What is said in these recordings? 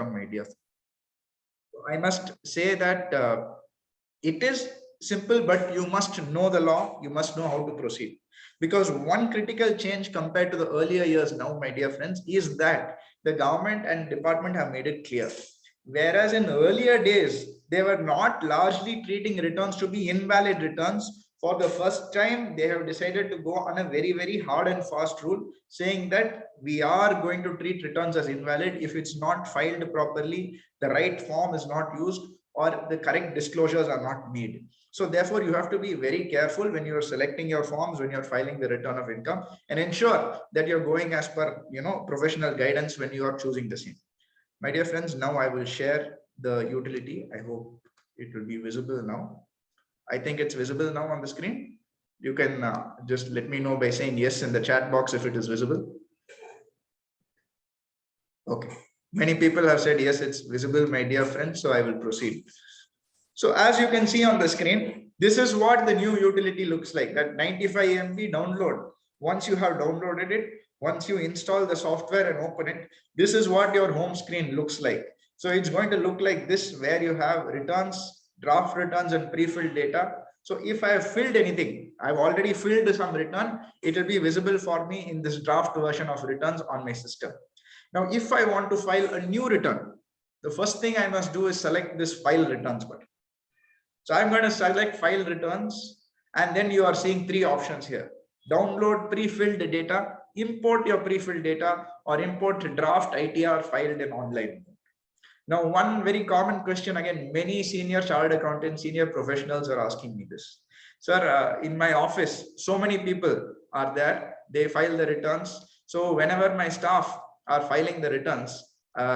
my dear. I must say that it is simple, but you must know the law. You must know how to proceed. Because one critical change compared to the earlier years now, my dear friends, is that the government and department have made it clear. Whereas in earlier days, they were not largely treating returns to be invalid returns. For the first time, they have decided to go on a very, very hard and fast rule, saying that we are going to treat returns as invalid if it's not filed properly, the right form is not used, or the correct disclosures are not made. So therefore, you have to be very careful when you're selecting your forms, when you're filing the return of income, and ensure that you're going as per professional guidance when you are choosing the same. My dear friends, now I will share the utility. I hope it will be visible now. I think it's visible now on the screen. You can just let me know by saying yes in the chat box if it is visible. Okay. Many people have said yes, it's visible, my dear friends. So I will proceed. So as you can see on the screen, this is what the new utility looks like. That 95 MB download. Once you have downloaded it, once you install the software and open it, this is what your home screen looks like. So it's going to look like this, where you have returns, draft returns, and pre-filled data. So if I have filled anything, I've already filled some return, it will be visible for me in this draft version of returns on my system. Now, if I want to file a new return, the first thing I must do is select this file returns button. So I'm going to select file returns, and then you are seeing three options here. Download pre-filled data, import your pre-filled data, or import draft ITR filed in online. Now, one very common question, again, many senior chartered accountants, senior professionals are asking me this. Sir, in my office, so many people are there, they file the returns. So whenever my staff are filing the returns,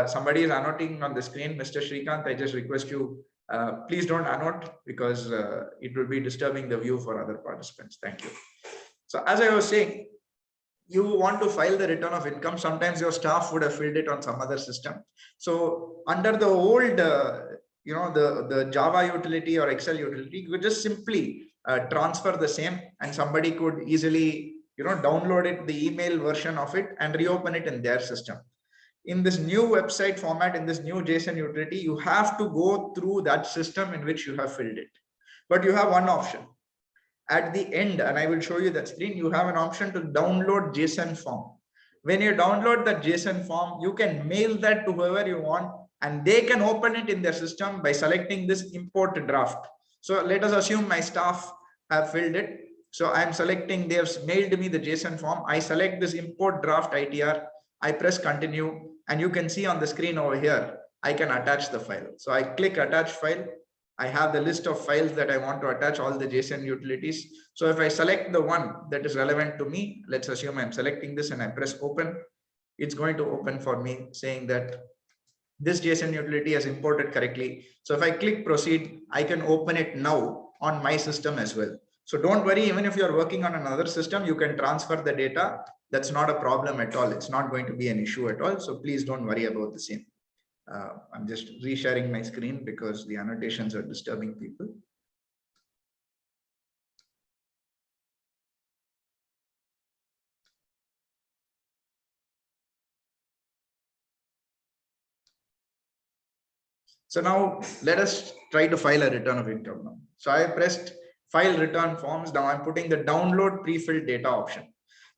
somebody is annotating on the screen. Mr. Srikanth, I just request you, please don't annotate, because it will be disturbing the view for other participants. Thank you. So as I was saying, you want to file the return of income. Sometimes your staff would have filled it on some other system. So under the old, the Java utility or Excel utility, you could just simply transfer the same, and somebody could easily, download it, the email version of it, and reopen it in their system. In this new website format, in this new JSON utility, you have to go through that system in which you have filled it. But you have one option. At the end, and I will show you that screen, you have an option to download JSON form. When you download that JSON form, you can mail that to whoever you want, and they can open it in their system by selecting this import draft. So let us assume my staff have filled it. So I'm selecting, they have mailed me the JSON form. I select this import draft ITR. I press continue, and you can see on the screen over here, I can attach the file. So I click attach file. I have the list of files that I want to attach, all the JSON utilities. So if I select the one that is relevant to me, let's assume I'm selecting this and I press open, it's going to open for me saying that this JSON utility has imported correctly. So if I click proceed, I can open it now on my system as well. So don't worry, even if you're working on another system, you can transfer the data. That's not a problem at all. It's not going to be an issue at all. So please don't worry about the same. I'm just resharing my screen because the annotations are disturbing people. So now let us try to file a return of income now. So I pressed file return forms. Now I'm putting the download pre-filled data option.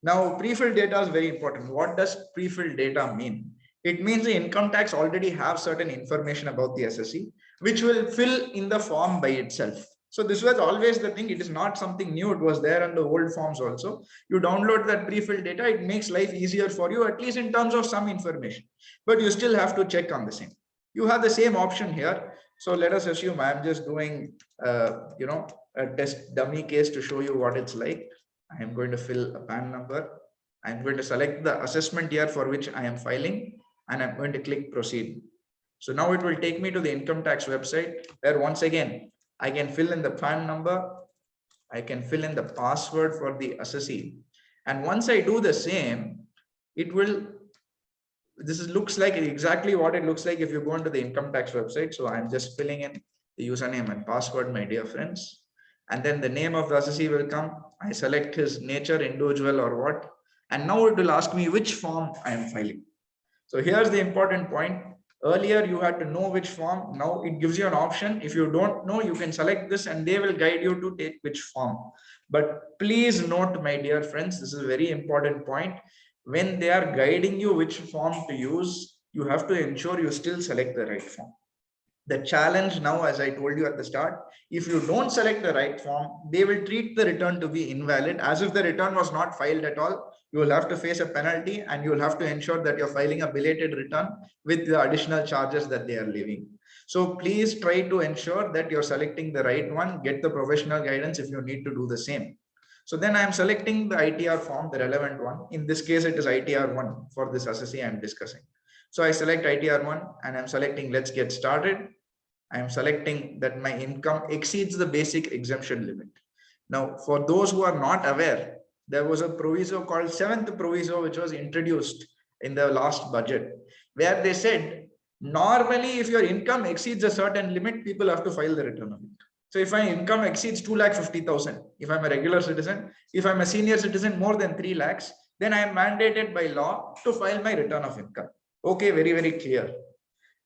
Now pre-filled data is very important. What does pre-filled data mean? It means the income tax already have certain information about the SSE, which will fill in the form by itself. So this was always the thing. It is not something new. It was there on the old forms also. You download that pre-filled data. It makes life easier for you, at least in terms of some information. But you still have to check on the same. You have the same option here. So let us assume I'm just doing, a test dummy case to show you what it's like. I am going to fill a PAN number. I'm going to select the assessment year for which I am filing, and I'm going to click proceed. So now it will take me to the income tax website, where once again, I can fill in the PAN number. I can fill in the password for the assessee. And once I do the same, it will, looks like exactly what it looks like if you go into the income tax website. So I'm just filling in the username and password, my dear friends. And then the name of the assessee will come. I select his nature, individual or what. And now it will ask me which form I am filing. So here's the important point. Earlier, you had to know which form. Now it gives you an option. If you don't know, you can select this and they will guide you to take which form. But please note, my dear friends, this is a very important point. When they are guiding you which form to use, you have to ensure you still select the right form. The challenge now, as I told you at the start, if you don't select the right form, they will treat the return to be invalid as if the return was not filed at all. You will have to face a penalty and you will have to ensure that you're filing a belated return with the additional charges that they are leaving. So please try to ensure that you're selecting the right one, get the professional guidance if you need to do the same. So then I'm selecting the ITR form, the relevant one. In this case, it is ITR1 for this assessee I'm discussing. So I select ITR1 and I'm selecting let's get started. I am selecting that my income exceeds the basic exemption limit. Now, for those who are not aware, there was a proviso called seventh proviso, which was introduced in the last budget, where they said, normally, if your income exceeds a certain limit, people have to file the return of it. So if my income exceeds 2,50,000, if I'm a regular citizen, if I'm a senior citizen more than 3 lakhs, then I am mandated by law to file my return of income. Okay, very, very clear.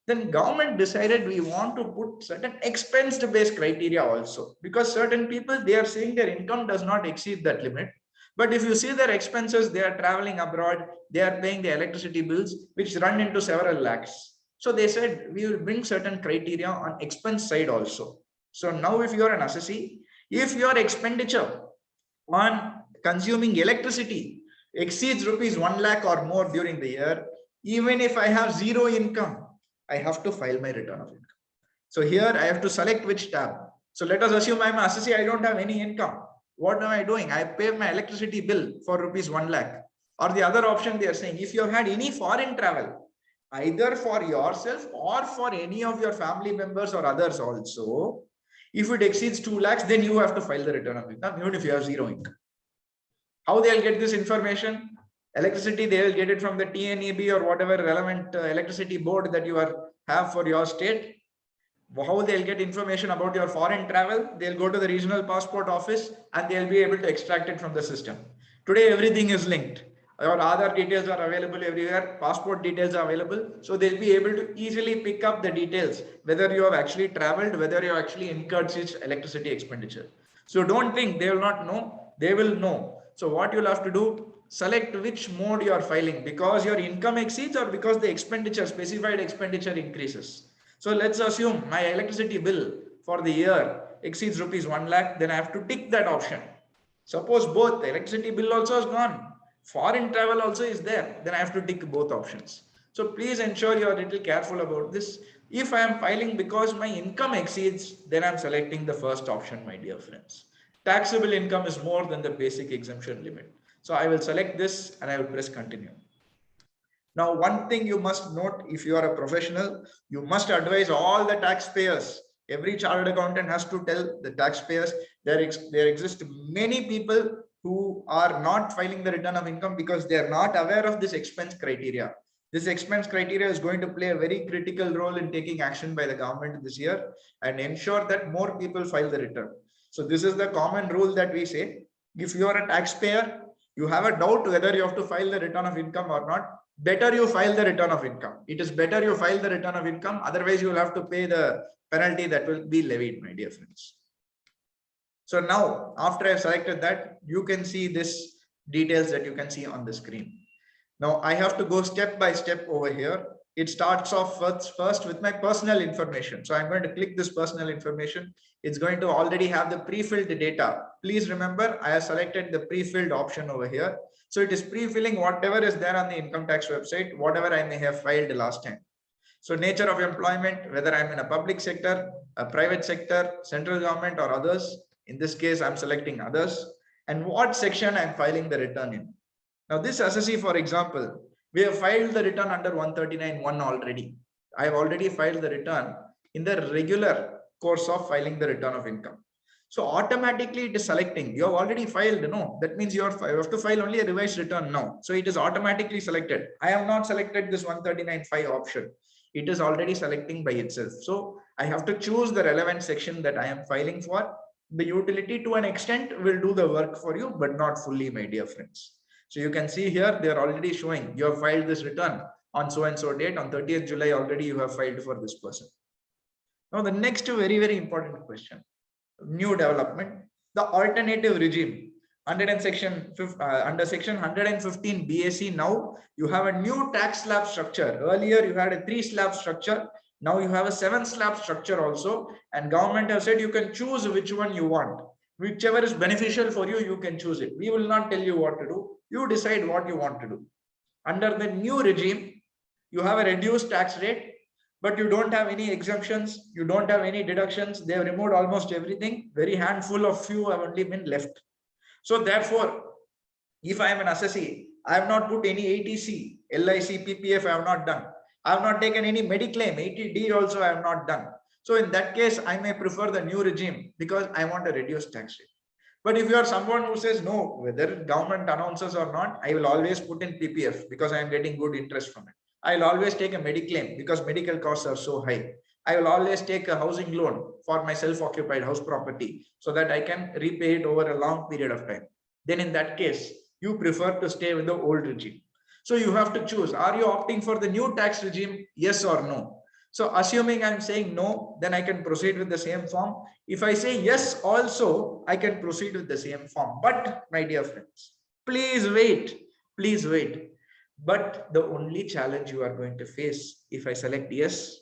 Then government decided we want to put certain expense based criteria also, because certain people, they are saying their income does not exceed that limit. But if you see their expenses, they are traveling abroad, they are paying the electricity bills, which run into several lakhs. So they said we will bring certain criteria on expense side also. So now if you are an assessee, if your expenditure on consuming electricity exceeds rupees 1 lakh or more during the year, even if I have zero income, I have to file my return of income. So here I have to select which tab. So let us assume I'm an assessee, I don't have any income. What am I doing? I pay my electricity bill for rupees 1 lakh. Or the other option they are saying, if you have had any foreign travel, either for yourself or for any of your family members or others also, if it exceeds 2 lakhs, then you have to file the return of income, even if you have zero income. How they'll get this information? Electricity, they will get it from the TNEB or whatever relevant electricity board that you have for your state. How they'll get information about your foreign travel? They'll go to the regional passport office and they'll be able to extract it from the system. Today, everything is linked. Your Aadhaar details are available everywhere. Passport details are available. So they'll be able to easily pick up the details, whether you have actually traveled, whether you have actually incurred such electricity expenditure. So don't think they will not know. They will know. So what you'll have to do, select which mode you are filing, because your income exceeds or because the expenditure, specified expenditure increases. So let's assume my electricity bill for the year exceeds rupees 1 lakh, then I have to tick that option. Suppose both the electricity bill also is gone, foreign travel also is there, then I have to tick both options. So please ensure you are a little careful about this. If I am filing because my income exceeds, then I'm selecting the first option, my dear friends. Taxable income is more than the basic exemption limit. So I will select this and I will press continue. Now, one thing you must note, if you are a professional, you must advise all the taxpayers. Every chartered accountant has to tell the taxpayers there exist many people who are not filing the return of income because they are not aware of this expense criteria. This expense criteria is going to play a very critical role in taking action by the government this year and ensure that more people file the return. So this is the common rule that we say. If you are a taxpayer, you have a doubt whether you have to file the return of income or not, better you file the return of income. It is better you file the return of income. Otherwise, you will have to pay the penalty that will be levied, my dear friends. So now, after I've selected that, you can see this details that you can see on the screen. Now, I have to go step by step over here. It starts off first with my personal information. So I'm going to click this personal information. It's going to already have the pre-filled data. Please remember, I have selected the pre-filled option over here. So it is pre-filling whatever is there on the income tax website, whatever I may have filed last time. So nature of employment, whether I'm in a public sector, a private sector, central government or others. In this case, I'm selecting others. And what section I'm filing the return in. Now this assessee, for example, we have filed the return under 139(1) already. I have already filed the return in the regular course of filing the return of income. So automatically it is selecting. You have already filed, no? That means you have to file only a revised return now. So it is automatically selected. I have not selected this 139(5) option. It is already selecting by itself. So I have to choose the relevant section that I am filing for. The utility to an extent will do the work for you, but not fully, my dear friends. So you can see here, they are already showing you have filed this return on so and so date, on 30th July already you have filed for this person. Now the next very, very important question, new development, the alternative regime. Under section 115 BAC, now you have a new tax slab structure. Earlier you had a 3 slab structure. Now you have a 7 slab structure also, and government has said you can choose which one you want. Whichever is beneficial for you, you can choose it. We will not tell you what to do. You decide what you want to do. Under the new regime, you have a reduced tax rate, but you don't have any exemptions. You don't have any deductions. They have removed almost everything. Very handful of few have only been left. So therefore, if I am an assessee, I have not put any ATC, LIC, PPF, I have not done. I have not taken any Mediclaim, 80D also I have not done. So in that case, I may prefer the new regime because I want a reduced tax rate. But if you are someone who says no, whether government announces or not, I will always put in PPF because I am getting good interest from it. I will always take a Mediclaim because medical costs are so high. I will always take a housing loan for my self-occupied house property so that I can repay it over a long period of time. Then in that case, you prefer to stay with the old regime. So you have to choose, are you opting for the new tax regime? Yes or no? So assuming I'm saying no, then I can proceed with the same form. If I say yes also, I can proceed with the same form. But my dear friends, please wait, please wait. But the only challenge you are going to face if I select yes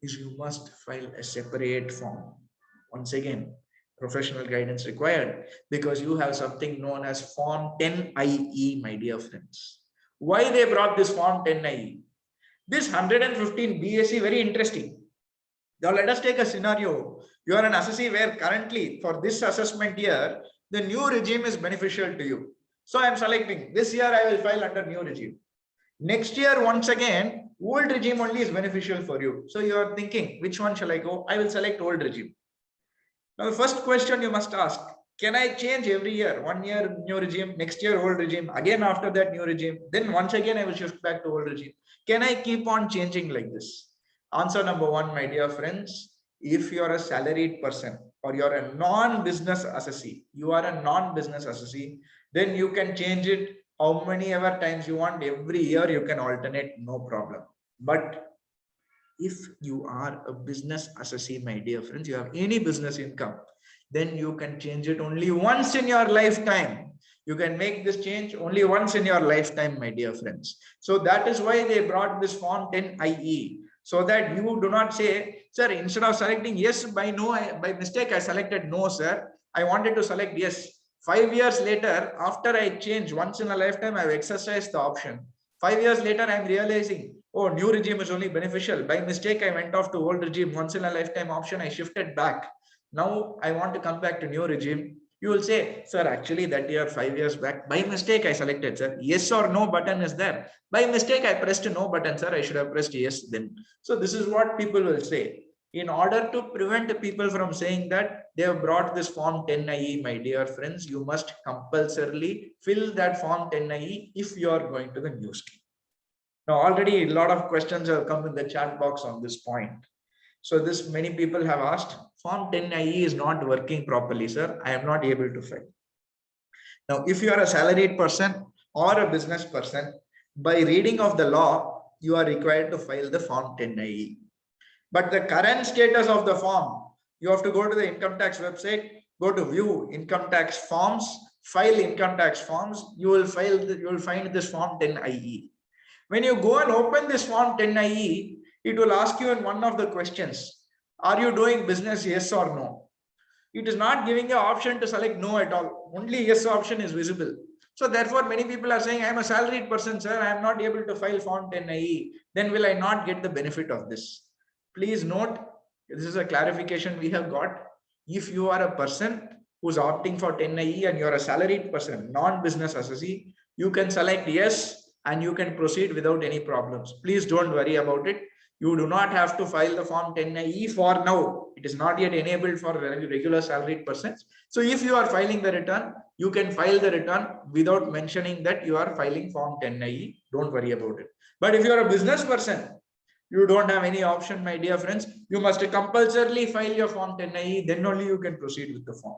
is you must file a separate form. Once again, professional guidance required because you have something known as Form 10IE, my dear friends. Why they brought this Form 10IE? This 115 BAC, very interesting. Now let us take a scenario. You are an assessee where currently for this assessment year, the new regime is beneficial to you. So I am selecting this year I will file under new regime. Next year, once again, old regime only is beneficial for you. So you are thinking, which one shall I go? I will select old regime. Now the first question you must ask, can I change every year? 1 year new regime, next year old regime, again after that new regime, then once again I will shift back to old regime. Can I keep on changing like this? Answer number 1, my dear friends, if you are a salaried person or you are a non-business assessee, then you can change it how many ever times you want. Every year you can alternate, no problem. But if you are a business assessee, my dear friends, you have any business income, then you can change it only once in your lifetime. You can make this change only once in your lifetime, my dear friends. So that is why they brought this Form 10IE, so that you do not say, sir, instead of selecting yes by by mistake, I selected no, sir. I wanted to select yes. 5 years later, after I change once in a lifetime, I've exercised the option. 5 years later, I'm realizing, oh, new regime is only beneficial. By mistake, I went off to old regime. Once in a lifetime option, I shifted back. Now I want to come back to new regime. You will say, sir, actually that year, 5 years back, by mistake, I selected, sir. Yes or no button is there. By mistake, I pressed no button, sir. I should have pressed yes then. So this is what people will say. In order to prevent people from saying that they have brought this Form 10IE, my dear friends, you must compulsorily fill that Form 10IE if you are going to the new scheme. Now, already a lot of questions have come in the chat box on this point. So this many people have asked, Form 10IE is not working properly, sir. I am not able to file. Now, if you are a salaried person or a business person, by reading of the law, you are required to file the Form 10IE. But the current status of the form, you have to go to the income tax website, go to view income tax forms, file income tax forms. You will find this Form 10IE. When you go and open this Form 10IE, it will ask you in one of the questions, are you doing business, yes or no? It is not giving you an option to select no at all. Only yes option is visible. So therefore, many people are saying, I am a salaried person, sir. I am not able to file Form 10IE. Then will I not get the benefit of this? Please note, this is a clarification we have got. If you are a person who's opting for 10IE and you're a salaried person, non-business assessee, you can select yes and you can proceed without any problems. Please don't worry about it. You do not have to file the Form 10IE for now. It is not yet enabled for regular salaried persons. So if you are filing the return, you can file the return without mentioning that you are filing Form 10IE. Don't worry about it. But if you are a business person, you don't have any option, my dear friends. You must compulsorily file your Form 10IE, then only you can proceed with the form.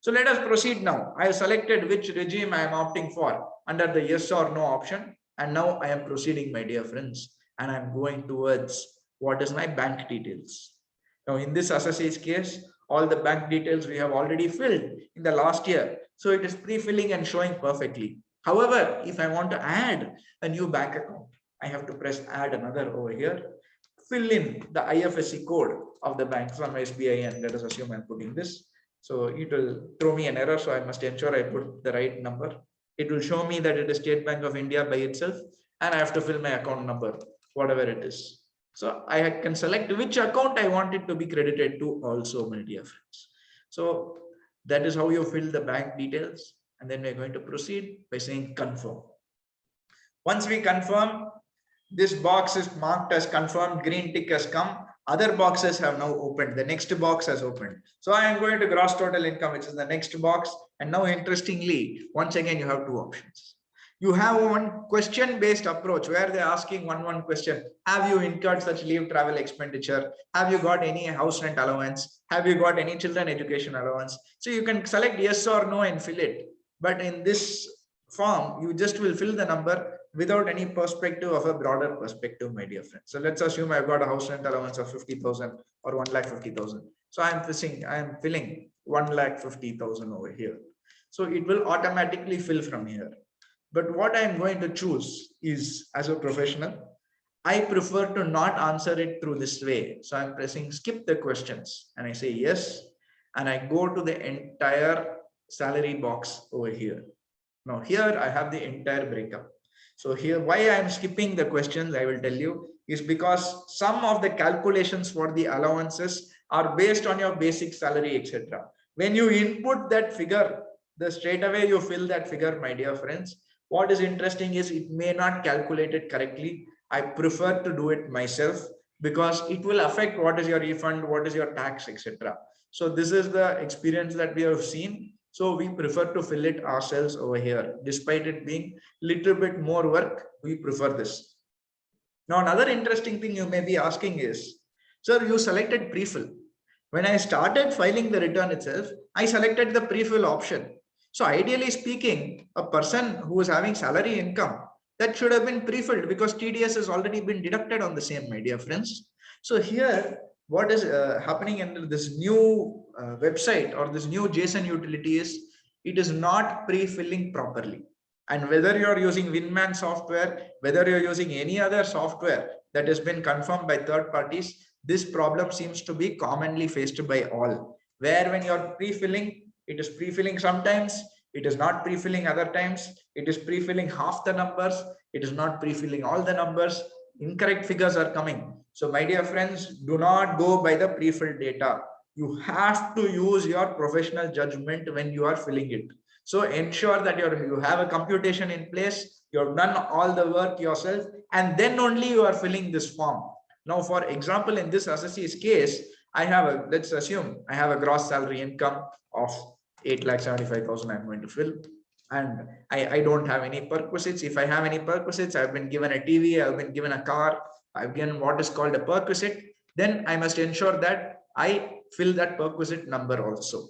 So let us proceed now. I have selected which regime I am opting for under the yes or no option. And now I am proceeding, my dear friends, and I'm going towards what is my bank details. Now, in this associate's case, all the bank details we have already filled in the last year. So it is pre-filling and showing perfectly. However, if I want to add a new bank account, I have to press add another over here, fill in the IFSC code of the bank from SBI, and let us assume I'm putting this. So it will throw me an error. So I must ensure I put the right number. It will show me that it is State Bank of India by itself, and I have to fill my account number, whatever it is. So I can select which account I want it to be credited to also, my dear friends. So that is how you fill the bank details. And then we're going to proceed by saying confirm. Once we confirm, this box is marked as confirmed, green tick has come. Other boxes have now opened. The next box has opened. So I am going to gross total income, which is the next box. And now interestingly, once again, you have two options. You have one question-based approach where they're asking one question. Have you incurred such leave travel expenditure? Have you got any house rent allowance? Have you got any children education allowance? So you can select yes or no and fill it. But in this form, you just will fill the number without any perspective of a broader perspective, my dear friends. So let's assume I've got a house rent allowance of 50,000 or 1,50,000. So I am filling 1,50,000 over here. So it will automatically fill from here. But what I'm going to choose is, as a professional, I prefer to not answer it through this way. So I'm pressing skip the questions and I say yes. And I go to the entire salary box over here. Now here I have the entire breakup. So here, why I'm skipping the questions, I will tell you, is because some of the calculations for the allowances are based on your basic salary, etc. When you input that figure, the straight away you fill that figure, my dear friends. What is interesting is it may not calculate it correctly. I prefer to do it myself because it will affect what is your refund, what is your tax, etc. So this is the experience that we have seen. So we prefer to fill it ourselves over here. Despite it being little bit more work, we prefer this. Now, another interesting thing you may be asking is, sir, you selected pre-fill. When I started filing the return itself, I selected the pre-fill option. So ideally speaking, a person who is having salary income, that should have been pre-filled because TDS has already been deducted on the same, my dear friends. So here, what is happening under this new website or this new JSON utility is, it is not pre-filling properly. And whether you're using Winman software, whether you're using any other software that has been confirmed by third parties, this problem seems to be commonly faced by all. Where when you're pre-filling, it is pre-filling sometimes, it is not pre-filling other times, it is pre-filling half the numbers, it is not pre-filling all the numbers, incorrect figures are coming. So my dear friends, do not go by the pre-filled data. You have to use your professional judgment when you are filling it. So ensure that you have a computation in place, you have done all the work yourself, and then only you are filling this form. Now, for example, in this assessee's case, let's assume I have a gross salary income of 8,75,000 I'm going to fill. And I don't have any perquisites. If I have any perquisites, I've been given a TV, I've been given a car, I've given what is called a perquisite, then I must ensure that I fill that perquisite number also.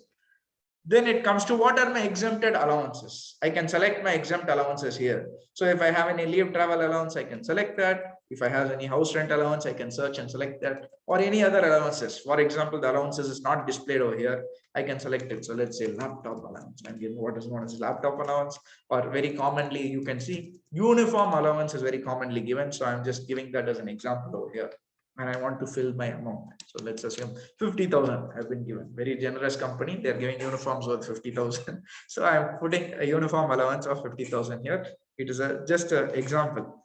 Then it comes to what are my exempted allowances. I can select my exempt allowances here. So if I have any leave travel allowance, I can select that. If I have any house rent allowance, I can search and select that, or any other allowances. For example, the allowances is not displayed over here. I can select it. So let's say laptop allowance. I'm giving what is known as laptop allowance, or very commonly you can see uniform allowance is very commonly given. So I'm just giving that as an example over here. And I want to fill my amount. So let's assume 50,000 have been given. Very generous company. They're giving uniforms worth 50,000. So I'm putting a uniform allowance of 50,000 here. It is just an example.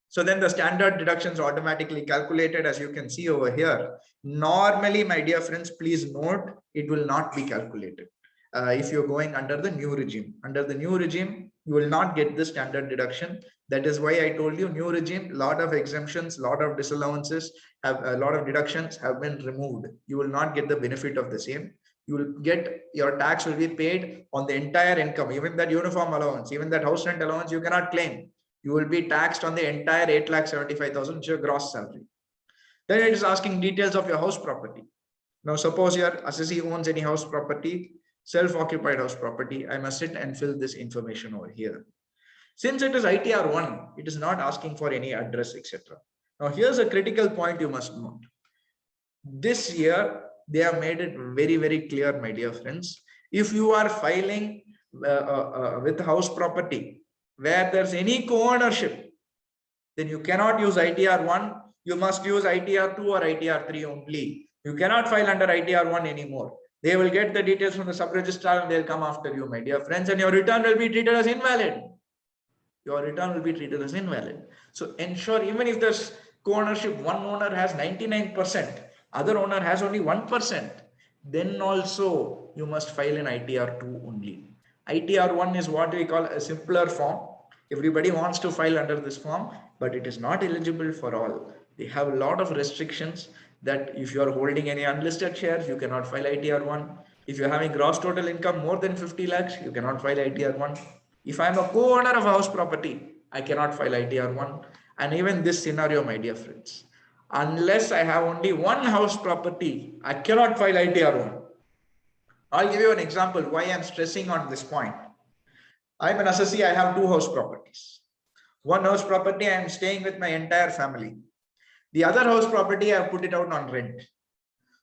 So then the standard deductions automatically calculated, as you can see over here. Normally, my dear friends, please note, it will not be calculated. If you're going under the new regime. Under the new regime, you will not get the standard deduction. That is why I told you new regime, lot of exemptions, lot of disallowances, have a lot of deductions have been removed. You will not get the benefit of the same. You will get, your tax will be paid on the entire income, even that uniform allowance, even that house rent allowance, you cannot claim. You will be taxed on the entire 8,75,000, which is your gross salary. Then it is asking details of your house property. Now, suppose your assessee owns any house property, self-occupied house property. I must sit and fill this information over here. Since it is ITR 1, it is not asking for any address, etc. Now, here's a critical point you must note. This year, they have made it very, very clear, my dear friends. If you are filing with house property where there's any co-ownership, then you cannot use ITR 1. You must use ITR 2 or ITR 3 only. You cannot file under ITR 1 anymore. They will get the details from the sub-registrar and they'll come after you, my dear friends, and your return will be treated as invalid. Your return will be treated as invalid. So ensure, even if there's co-ownership, one owner has 99%, other owner has only 1%, then also you must file in ITR 2 only. ITR 1 is what we call a simpler form. Everybody wants to file under this form, but it is not eligible for all. They have a lot of restrictions that if you are holding any unlisted shares, you cannot file ITR 1. If you're having gross total income more than 50 lakhs, you cannot file ITR 1. If I'm a co-owner of house property, I cannot file ITR 1. And even this scenario, my dear friends, unless I have only one house property, I cannot file ITR 1. I'll give you an example why I'm stressing on this point. I'm an assessee, I have two house properties. One house property, I am staying with my entire family. The other house property, I have put it out on rent.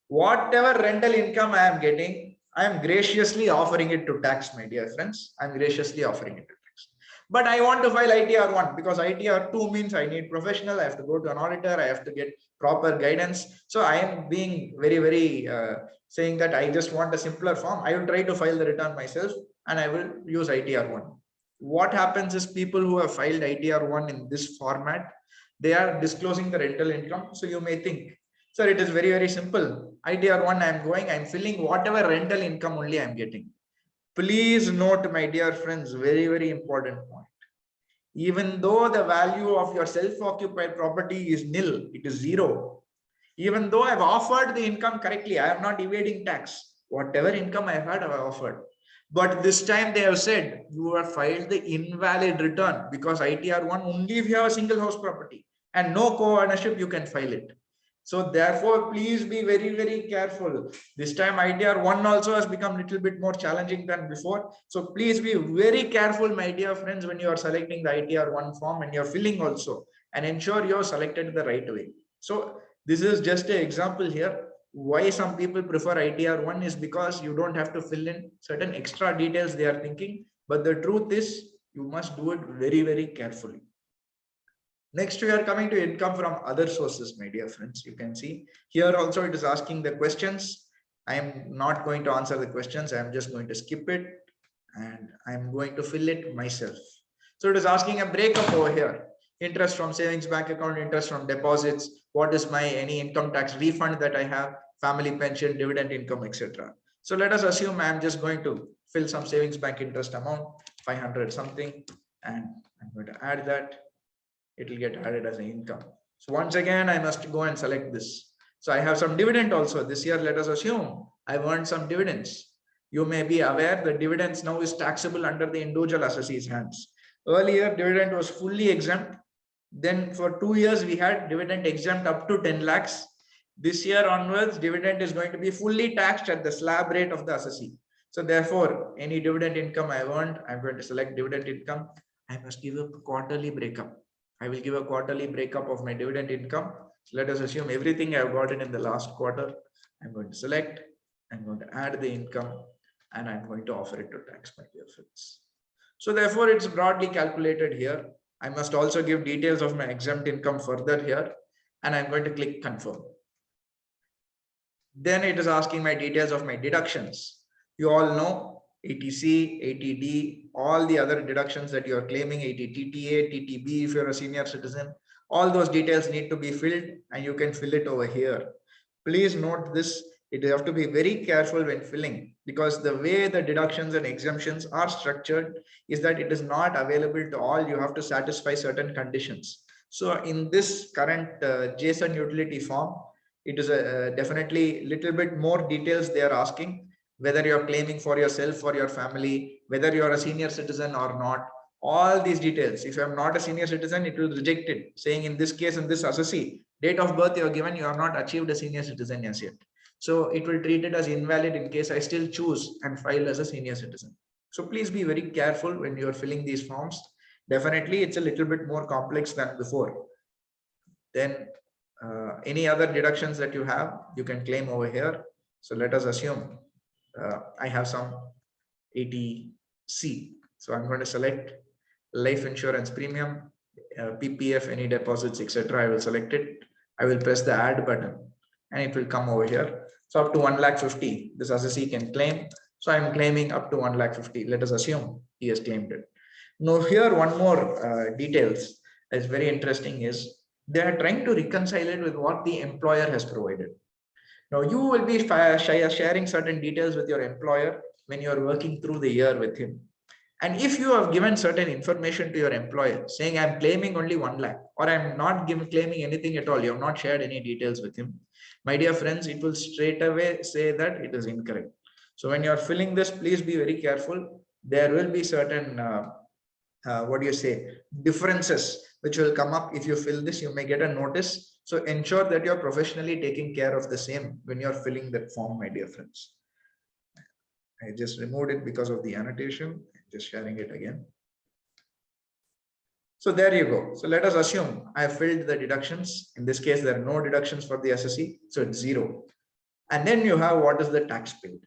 Whatever rental income I am getting, I am graciously offering it to tax, my dear friends. I'm graciously offering it to tax. But I want to file ITR 1 because ITR 2 means I need professional. I have to go to an auditor. I have to get proper guidance. So I am being very, very saying that I just want a simpler form. I will try to file the return myself and I will use ITR 1. What happens is people who have filed ITR 1 in this format, they are disclosing the rental income. So you may think, sir, it is very, very simple. ITR 1, I'm filling whatever rental income only I'm getting. Please note, my dear friends, very, very important point. Even though the value of your self-occupied property is nil, it is zero. Even though I've offered the income correctly, I am not evading tax. Whatever income I've had, I've offered. But this time they have said you have filed the invalid return because ITR 1 only if you have a single house property and no co-ownership, you can file it. So therefore, please be very, very careful. This time ITR 1 also has become a little bit more challenging than before. So please be very careful, my dear friends, when you are selecting the ITR 1 form and you're filling also, and ensure you're selected the right way. So this is just an example here. Why some people prefer ITR 1 is because you don't have to fill in certain extra details they are thinking. But the truth is you must do it very, very carefully. Next, we are coming to income from other sources, my dear friends. You can see here also it is asking the questions. I am not going to answer the questions. I am just going to skip it and I am going to fill it myself. So it is asking a breakup over here. Interest from savings bank account, interest from deposits, what is my any income tax refund that I have, family pension, dividend income, etc. So let us assume I am just going to fill some savings bank interest amount, 500 something, and I'm going to add that. It will get added as an income. So once again, I must go and select this. So I have some dividend also. This year, let us assume I've earned some dividends. You may be aware that dividends now is taxable under the individual assessee's hands. Earlier, dividend was fully exempt. Then for 2 years, we had dividend exempt up to 10 lakhs. This year onwards, dividend is going to be fully taxed at the slab rate of the assessee. So therefore, any dividend income I earned, I'm going to select dividend income. I must give a quarterly breakup. I will give a quarterly breakup of my dividend income. So let us assume everything I've gotten in the last quarter. I'm going to select, I'm going to add the income, and I'm going to offer it to tax, my dear friends. So therefore, it's broadly calculated here. I must also give details of my exempt income further here, and I'm going to click confirm. Then it is asking my details of my deductions. You all know 80C, 80D, all the other deductions that you are claiming, 80TTA, TTB if you're a senior citizen, all those details need to be filled and you can fill it over here. Please note this, you have to be very careful when filling because the way the deductions and exemptions are structured is that it is not available to all. You have to satisfy certain conditions. So in this current JSON utility form, it is definitely little bit more details they are asking, whether you're claiming for yourself or your family, whether you're a senior citizen or not, all these details. If I'm not a senior citizen, it will reject it, saying in this case, in this assessee, date of birth you are given, you have not achieved a senior citizen as yet. So it will treat it as invalid in case I still choose and file as a senior citizen. So please be very careful when you are filling these forms. Definitely, it's a little bit more complex than before. Then any other deductions that you have, you can claim over here. So let us assume I have some 80C. So I'm going to select life insurance premium, PPF, any deposits, etc. I will select it. I will press the add button and it will come over here. So up to 1,50,000, this assessee can claim. So I'm claiming up to 1,50,000. Let us assume he has claimed it. Now here one more details is very interesting is they are trying to reconcile it with what the employer has provided. Now you will be sharing certain details with your employer when you are working through the year with him. And if you have given certain information to your employer saying I'm claiming only 1 lakh or I'm not claiming anything at all, you have not shared any details with him, my dear friends, it will straight away say that it is incorrect. So when you are filling this, please be very careful. There will be certain what do you say, differences which will come up if you fill this. You may get a notice. So ensure that you're professionally taking care of the same when you're filling that form, my dear friends. I just removed it because of the annotation, just sharing it again. So there you go. So let us assume I filled the deductions. In this case, there are no deductions for the assessee, so it's 0. And then you have what is the tax paid.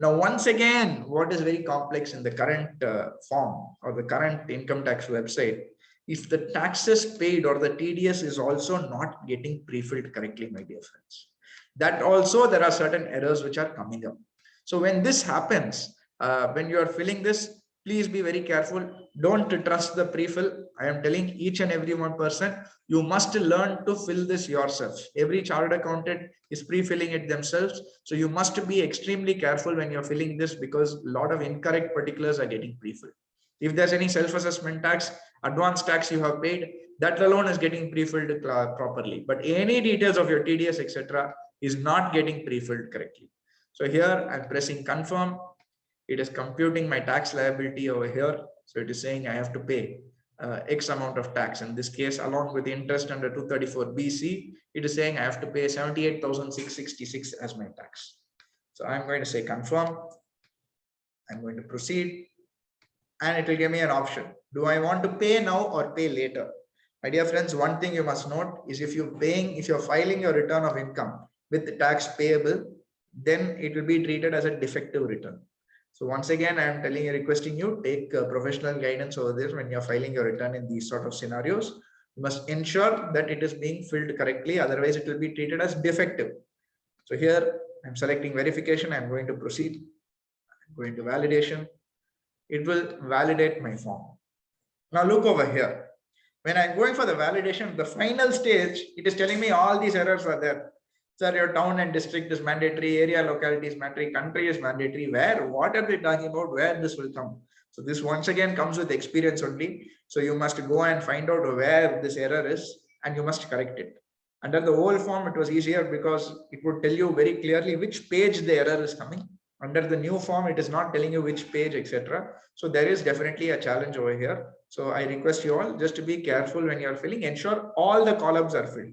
Now, once again, what is very complex in the current form or the current income tax website, if the taxes paid or the TDS is also not getting pre-filled correctly, my dear friends, that also there are certain errors which are coming up. So when this happens, when you are filling this, please be very careful. Don't trust the pre-fill. I am telling each and every one person, you must learn to fill this yourself. Every chartered accountant is pre-filling it themselves. So you must be extremely careful when you're filling this because a lot of incorrect particulars are getting pre-filled. If there's any self-assessment tax, advance tax you have paid, that alone is getting pre-filled properly. But any details of your TDS, etc., is not getting pre-filled correctly. So here I'm pressing confirm. It is computing my tax liability over here. So it is saying I have to pay X amount of tax. In this case, along with the interest under 234 BC, it is saying I have to pay 78,666 as my tax. So I'm going to say confirm. I'm going to proceed. And it will give me an option. Do I want to pay now or pay later? My dear friends, one thing you must note is if you're filing your return of income with the tax payable, then it will be treated as a defective return. So once again, I am requesting you take professional guidance over this when you're filing your return in these sort of scenarios. You must ensure that it is being filled correctly. Otherwise, it will be treated as defective. So here I'm selecting verification. I'm going to proceed. I'm going to validation. It will validate my form. Now look over here. When I'm going for the validation, the final stage, it is telling me all these errors are there. Sir, your town and district is mandatory, area locality is mandatory, country is mandatory. Where? What are they talking about? Where this will come? So this once again comes with experience only. So you must go and find out where this error is and you must correct it. Under the old form, it was easier because it would tell you very clearly which page the error is coming. Under the new form, it is not telling you which page, etc. So there is definitely a challenge over here. So I request you all just to be careful when you are filling. Ensure all the columns are filled.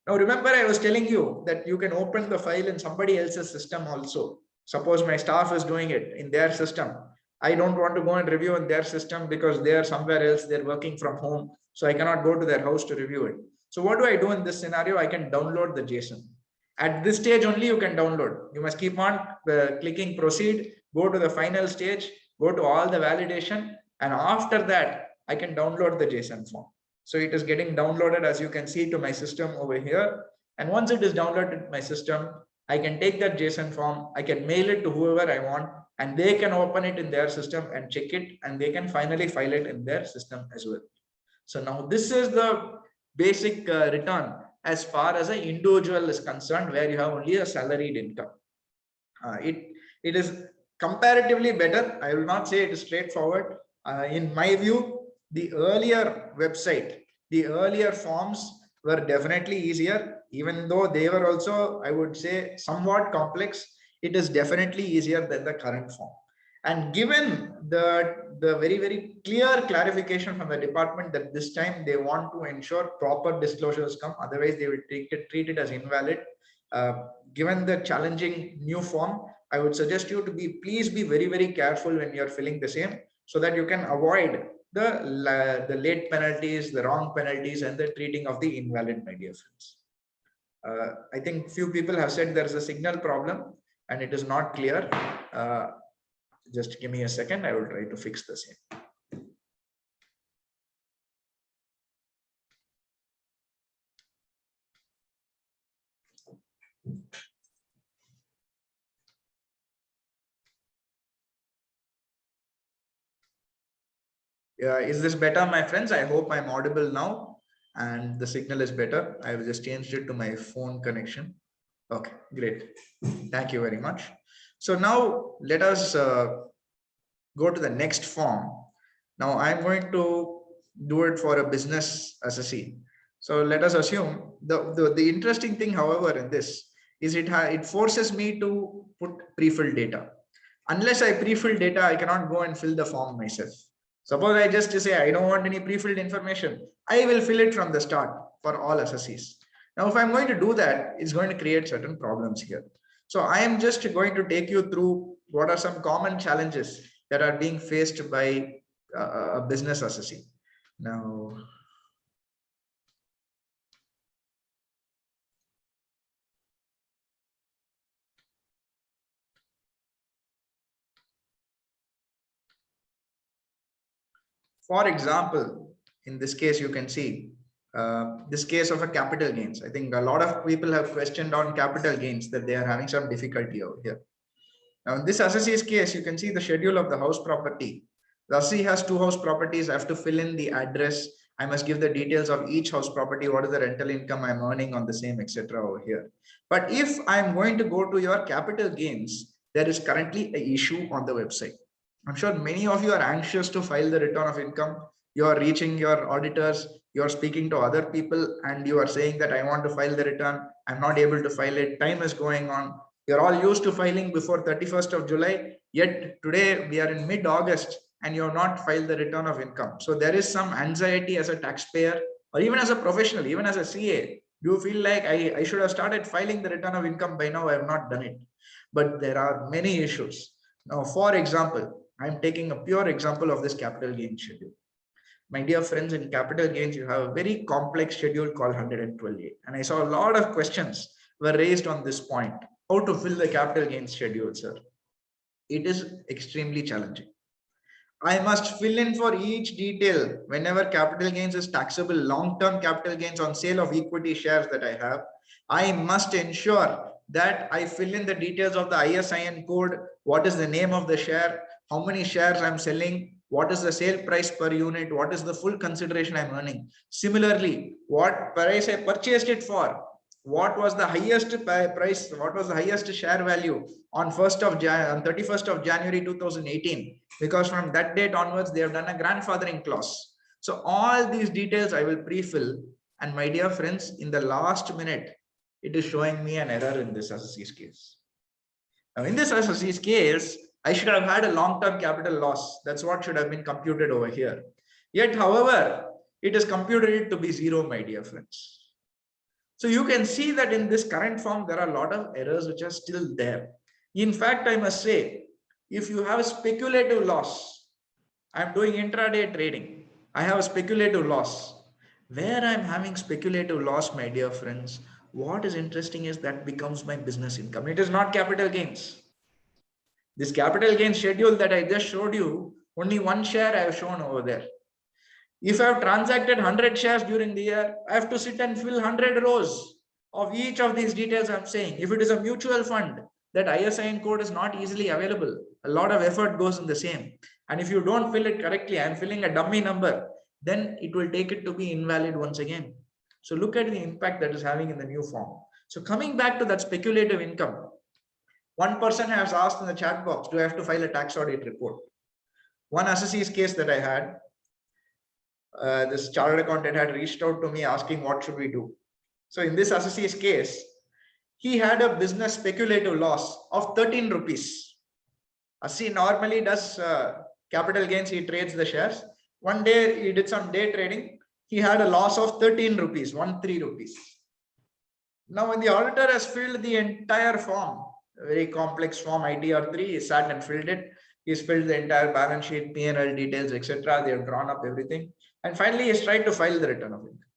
Now, remember, I was telling you that you can open the file in somebody else's system also. Suppose my staff is doing it in their system. I don't want to go and review in their system because they are somewhere else. They're working from home. So I cannot go to their house to review it. So what do I do in this scenario? I can download the JSON. At this stage only you can download. You must keep on clicking proceed, go to the final stage, go to all the validation. And after that, I can download the JSON form. So it is getting downloaded, as you can see, to my system over here. And once it is downloaded to my system, I can take that JSON form, I can mail it to whoever I want, and they can open it in their system and check it, and they can finally file it in their system as well. So now this is the basic return as far as an individual is concerned, where you have only a salaried income. It is comparatively better. I will not say it is straightforward. In my view, the earlier website, the earlier forms were definitely easier, even though they were also, I would say, somewhat complex. It is definitely easier than the current form. And given the very, very clear clarification from the department that this time they want to ensure proper disclosures come, otherwise they will treat it as invalid. Given the challenging new form, I would suggest you to please be very, very careful when you're filling the same, so that you can avoid the late penalties, the wrong penalties, and the treating of the invalid, my dear friends. I think few people have said there is a signal problem and it is not clear. Just give me a second. I will try to fix the same. Is this better, my friends? I hope I'm audible now and the signal is better. I have just changed it to my phone connection. Okay, great. Thank you very much. So now let us go to the next form. Now I'm going to do it for a business assessee. So let us assume the interesting thing, however, in this is it forces me to put pre-filled data. Unless I pre-fill data, I cannot go and fill the form myself. Suppose I just say I don't want any pre-filled information, I will fill it from the start for all assessees. Now, if I'm going to do that, it's going to create certain problems here. So I am just going to take you through what are some common challenges that are being faced by a business assessee. Now, for example, in this case, you can see this case of a capital gains. I think a lot of people have questioned on capital gains that they are having some difficulty over here. Now, in this assessee's case, you can see the schedule of the house property. The assessee has 2 house properties. I have to fill in the address. I must give the details of each house property. What is the rental income I'm earning on the same, etc. over here. But if I'm going to go to your capital gains, there is currently an issue on the website. I'm sure many of you are anxious to file the return of income. You are reaching your auditors, you are speaking to other people, and you are saying that I want to file the return. I'm not able to file it. Time is going on. You're all used to filing before 31st of July, yet today we are in mid-August and you have not filed the return of income. So there is some anxiety as a taxpayer or even as a professional, even as a CA. You feel like I should have started filing the return of income by now. I have not done it. But there are many issues. Now, for example, I'm taking a pure example of this capital gain schedule. My dear friends, in capital gains, you have a very complex schedule called 112A. And I saw a lot of questions were raised on this point. How to fill the capital gains schedule, sir? It is extremely challenging. I must fill in for each detail whenever capital gains is taxable, long-term capital gains on sale of equity shares that I have. I must ensure that I fill in the details of the ISIN code. What is the name of the share? How many shares I'm selling? What is the sale price per unit? What is the full consideration I'm earning? Similarly, what price I purchased it for? What was the highest price? What was the highest share value on 31st of January 2018? Because from that date onwards, they have done a grandfathering clause. So all these details I will pre-fill. And my dear friends, in the last minute, it is showing me an error in this assessee's case. Now, in this assessee's case, I should have had a long-term capital loss. That's what should have been computed over here. Yet, however, it is computed to be 0, my dear friends. So you can see that in this current form, there are a lot of errors which are still there. In fact, I must say, if you have a speculative loss, I'm doing intraday trading, I have a speculative loss. Where I'm having speculative loss, my dear friends, what is interesting is that becomes my business income. It is not capital gains. This capital gains schedule that I just showed you, only one share I have shown over there. If I have transacted 100 shares during the year, I have to sit and fill 100 rows of each of these details I'm saying. If it is a mutual fund, that ISIN code is not easily available. A lot of effort goes in the same. And if you don't fill it correctly, I'm filling a dummy number, then it will take it to be invalid once again. So look at the impact that is having in the new form. So coming back to that speculative income, one person has asked in the chat box, do I have to file a tax audit report? One assessee's case that I had, this chartered accountant had reached out to me asking what should we do. So in this assessee's case, he had a business speculative loss of 13 rupees. Assessee normally does capital gains, he trades the shares. One day he did some day trading. He had a loss of 13 rupees, 13 rupees. Now when the auditor has filled the entire form, a very complex form ITR3, he sat and filled it. He's filled the entire balance sheet, P&L details, etc. They have drawn up everything. And finally, he's tried to file the return of income.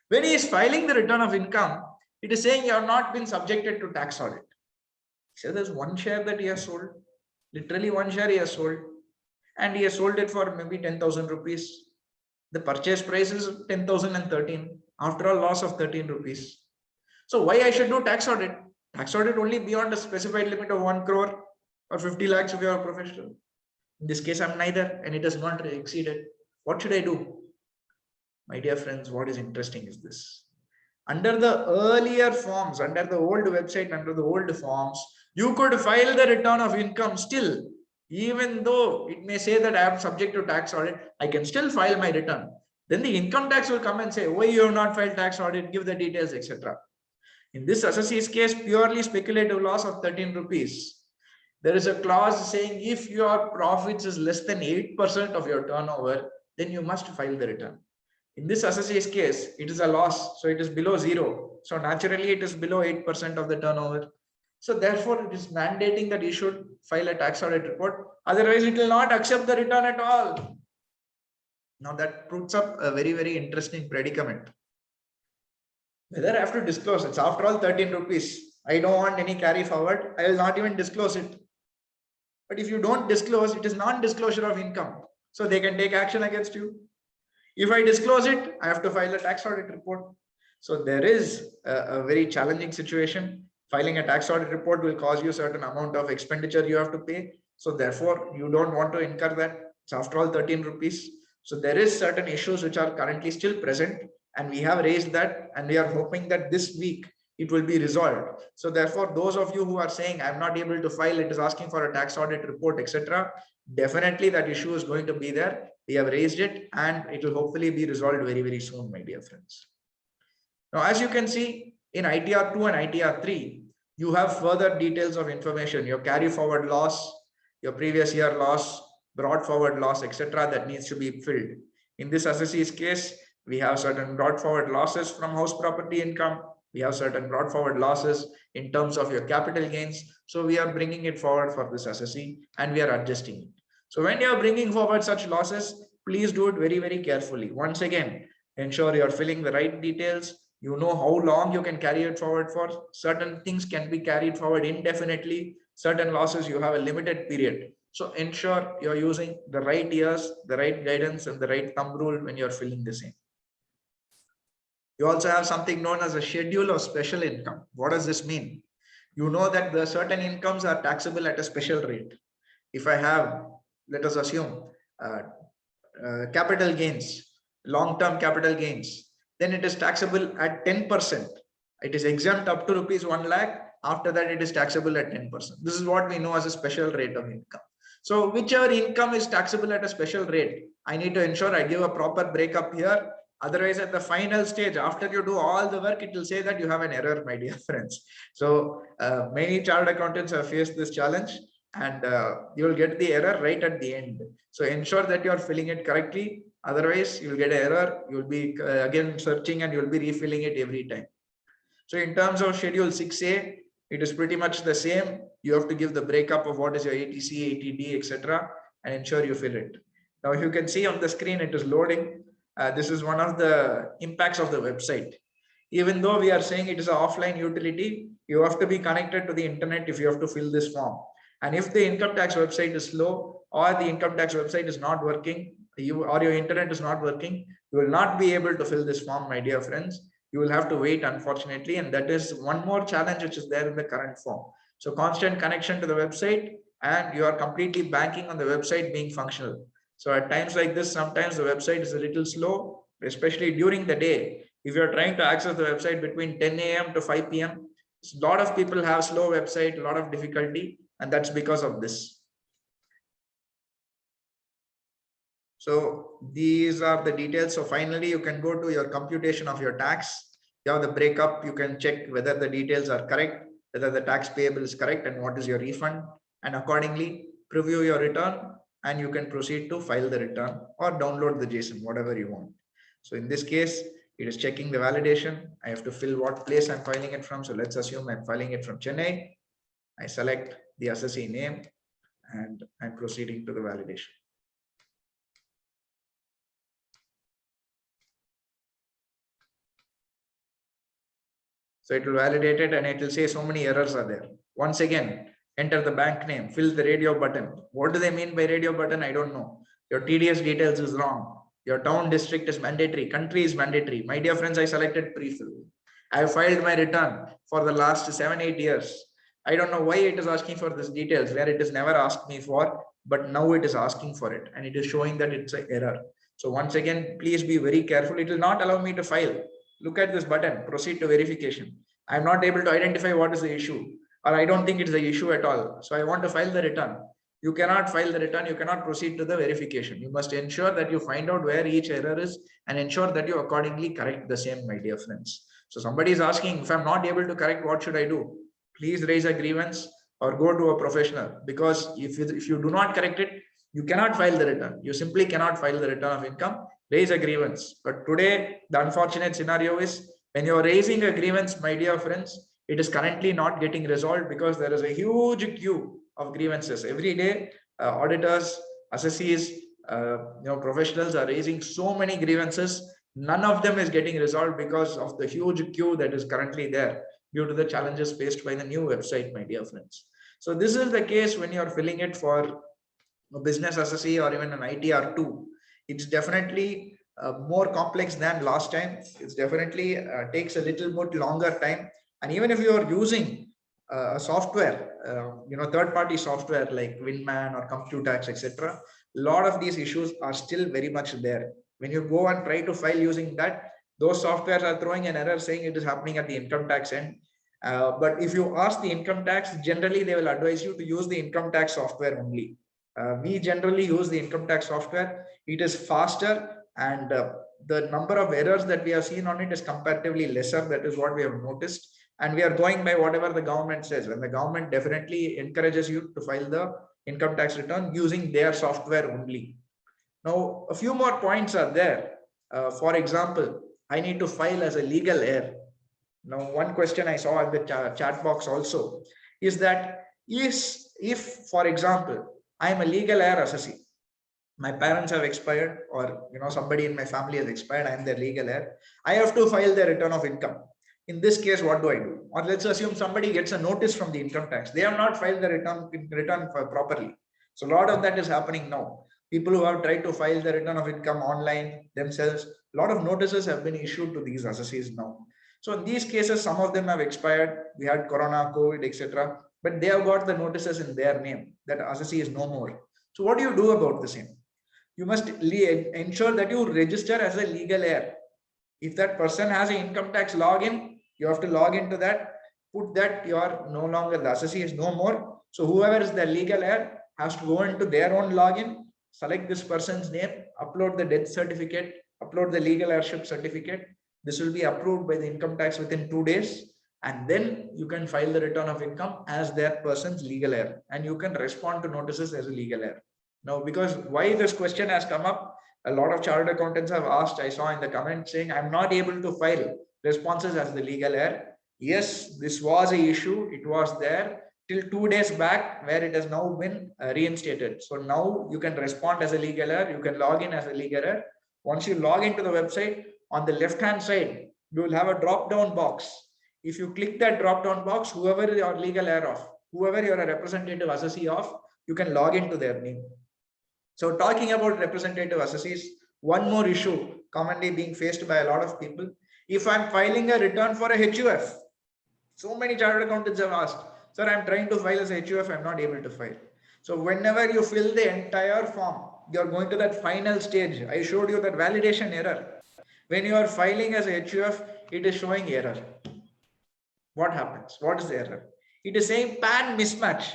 When he is filing the return of income, it is saying you have not been subjected to tax audit. So there's one share that he has sold, literally one share he has sold, and he has sold it for maybe 10,000 rupees. The purchase price is 10,013. After a loss of 13 rupees. So why I should do tax audit? Tax audit only beyond a specified limit of 1 crore or 50 lakhs if you are a professional. In this case, I'm neither, and it has not exceeded. What should I do? My dear friends, what is interesting is this. Under the earlier forms, under the old website, under the old forms, you could file the return of income still. Even though it may say that I am subject to tax audit, I can still file my return. Then the income tax will come and say, why you have not filed tax audit, give the details, etc. In this assessee's case, purely speculative loss of 13 rupees. There is a clause saying if your profits is less than 8% of your turnover, then you must file the return. In this assessee's case, it is a loss, so it is below zero. So naturally, it is below 8% of the turnover. So therefore, it is mandating that you should file a tax audit report. Otherwise, it will not accept the return at all. Now that puts up a very, very interesting predicament. Whether I have to disclose, it's after all 13 rupees. I don't want any carry forward. I will not even disclose it. But if you don't disclose, it is non-disclosure of income. So they can take action against you. If I disclose it, I have to file a tax audit report. So there is a very challenging situation. Filing a tax audit report will cause you a certain amount of expenditure you have to pay. So therefore, you don't want to incur that. It's after all 13 rupees. So there is certain issues which are currently still present, and we have raised that, and we are hoping that this week it will be resolved. So therefore, those of you who are saying I'm not able to file, it is asking for a tax audit report, etc. Definitely that issue is going to be there. We have raised it, and it will hopefully be resolved very, very soon, my dear friends. Now, as you can see in ITR 2 and ITR 3, you have further details of information, your carry forward loss, your previous year loss, brought forward loss, etc. that needs to be filled. In this assessee's case, we have certain brought forward losses from house property income. We have certain brought forward losses in terms of your capital gains. So we are bringing it forward for this assessee, and we are adjusting it. So when you are bringing forward such losses, please do it very, very carefully. Once again, ensure you are filling the right details. You know how long you can carry it forward for. Certain things can be carried forward indefinitely. Certain losses, you have a limited period. So ensure you're using the right years, the right guidance, and the right thumb rule when you're filling this in. You also have something known as a schedule of special income. What does this mean? You know that the certain incomes are taxable at a special rate. If I have, let us assume, capital gains, long-term capital gains, then it is taxable at 10%. It is exempt up to rupees 1 lakh. After that, it is taxable at 10%. This is what we know as a special rate of income. So whichever income is taxable at a special rate, I need to ensure I give a proper breakup here. Otherwise, at the final stage, after you do all the work, it will say that you have an error, my dear friends. So many chartered accountants have faced this challenge, and you will get the error right at the end. So ensure that you are filling it correctly. Otherwise, you will get an error. You will be again searching, and you will be refilling it every time. So in terms of Schedule 6A, it is pretty much the same. You have to give the breakup of what is your ATC, ATD, etc., and ensure you fill it. Now, if you can see on the screen, it is loading. This is one of the impacts of the website. Even though we are saying it is an offline utility, you have to be connected to the internet if you have to fill this form. And if the income tax website is slow, or the income tax website is not working, or your internet is not working, you will not be able to fill this form, my dear friends. You will have to wait, unfortunately, and that is one more challenge which is there in the current form. So constant connection to the website, and you are completely banking on the website being functional. So at times like this, sometimes the website is a little slow, especially during the day. If you're trying to access the website between 10 a.m. to 5 p.m., a lot of people have slow website, a lot of difficulty, and that's because of this. So these are the details. So finally, you can go to your computation of your tax. You have the breakup. You can check whether the details are correct, whether the tax payable is correct, and what is your refund. And accordingly, preview your return, and you can proceed to file the return or download the JSON, whatever you want. So in this case, it is checking the validation. I have to fill what place I'm filing it from. So let's assume I'm filing it from Chennai. I select the assessee name. and I'm proceeding to the validation. So it will validate it and it will say so many errors are there. Once again, enter the bank name, fill the radio button. What do they mean by radio button? I don't know. Your TDS details is wrong. Your town district is mandatory. Country is mandatory. My dear friends, I selected pre-fill. I have filed my return for the last 7-8 years. I don't know why it is asking for this details where it is never asked me for, but now it is asking for it and it is showing that it's an error. So once again, please be very careful. It will not allow me to file. Look at this button, proceed to verification. I'm not able to identify what is the issue, or I don't think it's the issue at all. So I want to file the return. You cannot file the return. You cannot proceed to the verification. You must ensure that you find out where each error is and ensure that you accordingly correct the same, my dear friends. So somebody is asking, if I'm not able to correct, what should I do? Please raise a grievance or go to a professional, because if you do not correct it, you cannot file the return. You simply cannot file the return of income. Raise a grievance. But today, the unfortunate scenario is when you're raising a grievance, my dear friends, it is currently not getting resolved because there is a huge queue of grievances. Every day, auditors, assessees, professionals are raising so many grievances. None of them is getting resolved because of the huge queue that is currently there due to the challenges faced by the new website, my dear friends. So this is the case when you're filling it for a business assessee or even an ITR2. It's definitely more complex than last time. It's definitely takes a little bit longer time. And even if you are using a software, third-party software like Winman or Computax, etc., a lot of these issues are still very much there. When you go and try to file using that, those softwares are throwing an error saying it is happening at the income tax end. But if you ask the income tax, generally they will advise you to use the income tax software only. We generally use the income tax software. It is faster and the number of errors that we have seen on it is comparatively lesser. That is what we have noticed. And we are going by whatever the government says. And the government definitely encourages you to file the income tax return using their software only. Now, a few more points are there. For example, I need to file as a legal heir. Now, one question I saw at the chat box also is that if, for example, I am a legal heir assessee, my parents have expired, or somebody in my family has expired, I am their legal heir, I have to file the return of income. In this case, what do I do? Or let's assume somebody gets a notice from the income tax. They have not filed the return properly. So a lot of that is happening now. People who have tried to file the return of income online themselves, a lot of notices have been issued to these assessees now. So in these cases, some of them have expired. We had Corona, COVID, etc. But they have got the notices in their name that assessee is no more. So what do you do about the same? You must ensure that you register as a legal heir. If that person has an income tax login, you have to log into that, put that you are no longer, the assessee is no more. So whoever is the legal heir has to go into their own login, select this person's name, upload the death certificate, upload the legal heirship certificate. This will be approved by the income tax within 2 days. And then you can file the return of income as that person's legal heir. And you can respond to notices as a legal heir. Now, because why this question has come up, a lot of chartered accountants have asked, I saw in the comments saying, I'm not able to file responses as the legal heir. Yes, this was a issue. It was there till 2 days back, where it has now been reinstated. So now you can respond as a legal heir. You can log in as a legal heir. Once you log into the website, on the left-hand side, you will have a drop-down box. If you click that drop-down box, whoever you are legal heir of, whoever you are a representative assessee of, you can log into their name. So talking about representative assessees, one more issue commonly being faced by a lot of people. If I'm filing a return for a HUF, so many chartered accountants have asked, sir, I'm trying to file as a HUF, I'm not able to file. So whenever you fill the entire form, you're going to that final stage. I showed you that validation error. When you are filing as a HUF, it is showing error. What happens? What is the error? It is saying PAN mismatch.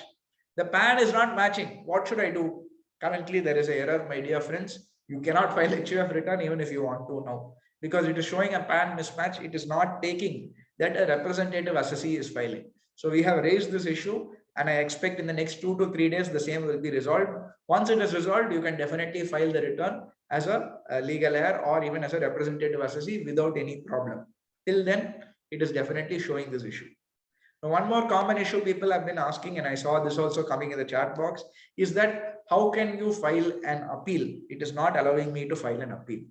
The PAN is not matching. What should I do? Currently, there is an error, my dear friends. You cannot file HUF return even if you want to now, because it is showing a PAN mismatch. It is not taking that a representative assessee is filing. So we have raised this issue, and I expect in the next 2 to 3 days, the same will be resolved. Once it is resolved, you can definitely file the return as a legal heir or even as a representative assessee without any problem. Till then, it is definitely showing this issue. Now, one more common issue people have been asking, and I saw this also coming in the chat box, is that how can you file an appeal? It is not allowing me to file an appeal.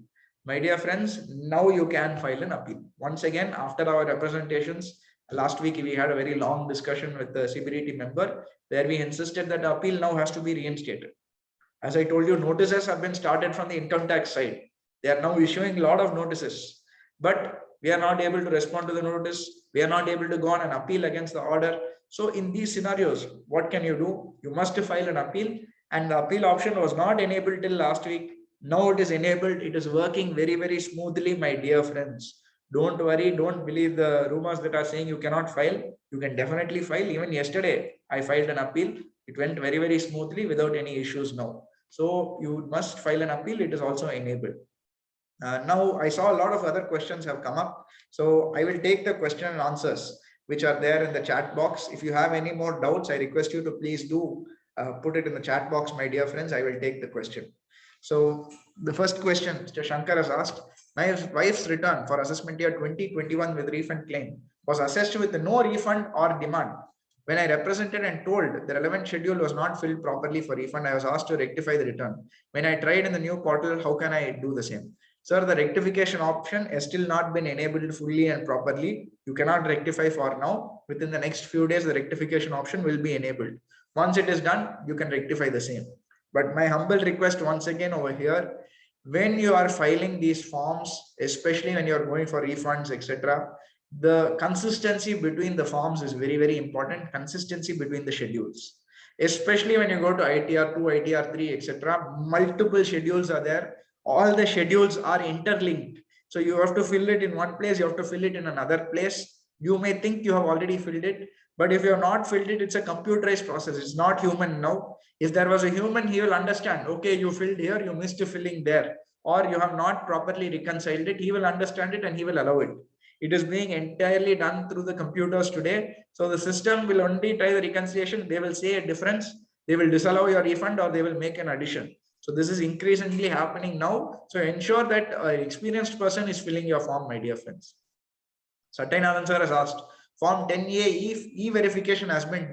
My dear friends, now you can file an appeal. Once again, after our representations, last week we had a very long discussion with the CBDT member where we insisted that the appeal now has to be reinstated. As I told you, notices have been started from the income tax side. They are now issuing a lot of notices, but we are not able to respond to the notice. We are not able to go on an appeal against the order. So in these scenarios, what can you do? You must file an appeal, and the appeal option was not enabled till last week. Now it is enabled. It is working very, very smoothly, my dear friends. Don't worry. Don't believe the rumors that are saying you cannot file. You can definitely file. Even yesterday, I filed an appeal. It went very, very smoothly without any issues now. So you must file an appeal. It is also enabled. Now I saw a lot of other questions have come up. So I will take the question and answers which are there in the chat box. If you have any more doubts, I request you to please do put it in the chat box, my dear friends. I will take the question. So the first question Mr. Shankar has asked, my wife's return for assessment year 2021 with refund claim was assessed with no refund or demand. When I represented and told the relevant schedule was not filled properly for refund, I was asked to rectify the return. When I tried in the new portal, how can I do the same? Sir, the rectification option has still not been enabled fully and properly. You cannot rectify for now. Within the next few days, the rectification option will be enabled. Once it is done, you can rectify the same. But my humble request once again over here, when you are filing these forms, especially when you are going for refunds, etc., the consistency between the forms is very, very important. Consistency between the schedules, especially when you go to ITR 2, ITR 3, etc. Multiple schedules are there. All the schedules are interlinked. So you have to fill it in one place, you have to fill it in another place. You may think you have already filled it, but if you have not filled it, it's a computerized process. It's not human now. If there was a human, he will understand, okay, you filled here, you missed filling there, or you have not properly reconciled it. He will understand it and he will allow it. It is being entirely done through the computers today. So the system will only try the reconciliation. They will say a difference. They will disallow your refund or they will make an addition. So this is increasingly happening now. So ensure that an experienced person is filling your form, my dear friends. Satyanathan sir has asked, Form 10A e-verification has been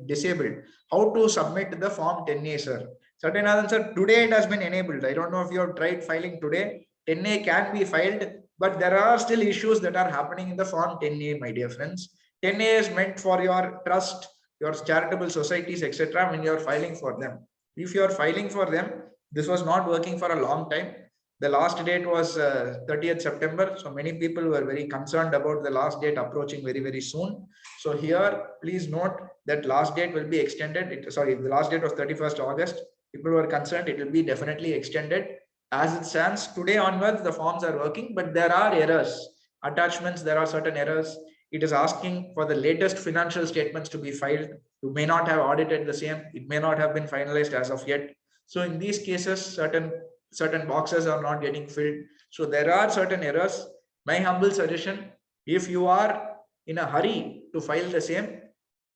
disabled. How to submit the Form 10A, sir? Satyanathan sir, today it has been enabled. I don't know if you have tried filing today. 10A can be filed, but there are still issues that are happening in the Form 10A, my dear friends. 10A is meant for your trust, your charitable societies, etc. when you are filing for them. If you are filing for them, this was not working for a long time. The last date was 30th September. So many people were very concerned about the last date approaching very, very soon. So here, please note that last date will be extended. Sorry, the last date was 31st August. People were concerned, it will be definitely extended. As it stands, today onwards, the forms are working, but there are errors. Attachments, there are certain errors. It is asking for the latest financial statements to be filed. You may not have audited the same. It may not have been finalized as of yet. So in these cases, certain boxes are not getting filled. So there are certain errors. My humble suggestion, if you are in a hurry to file the same,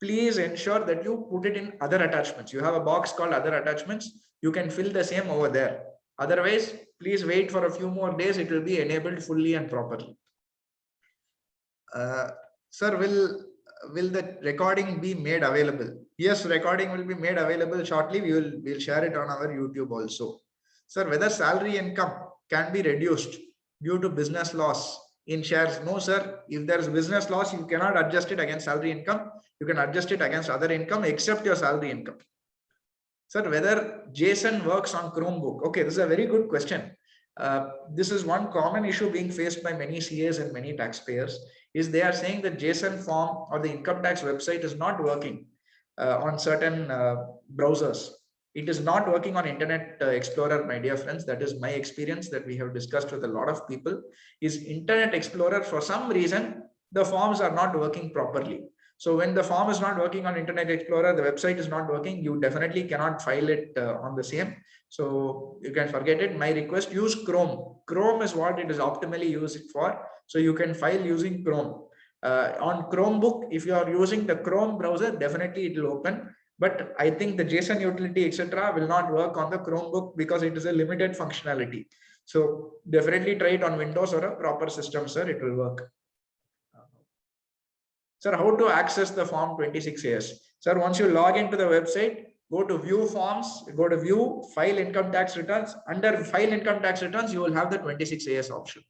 please ensure that you put it in other attachments. You have a box called other attachments. You can fill the same over there. Otherwise, please wait for a few more days. It will be enabled fully and properly. Sir, will the recording be made available? Yes, recording will be made available shortly. We'll share it on our YouTube also. Sir, whether salary income can be reduced due to business loss in shares? No, sir. If there's business loss, you cannot adjust it against salary income. You can adjust it against other income except your salary income. Sir, whether JSON works on Chromebook? Okay, this is a very good question. This is one common issue being faced by many CAs and many taxpayers, is they are saying that JSON form or the income tax website is not working on certain browsers. It is not working on Internet Explorer, my dear friends. That is my experience that we have discussed with a lot of people. Is Internet Explorer, for some reason, the forms are not working properly. So when the form is not working on Internet Explorer, the website is not working, you definitely cannot file it on the same. So you can forget it. My request, use Chrome. Chrome is what it is optimally used for. So you can file using Chrome. On Chromebook, if you are using the Chrome browser, definitely it will open. But I think the JSON utility, etc., will not work on the Chromebook because it is a limited functionality. So definitely try it on Windows or a proper system, sir. It will work. Sir, how to access the form 26AS? Sir, once you log into the website, go to view forms, go to view file income tax returns. Under file income tax returns, you will have the 26AS option.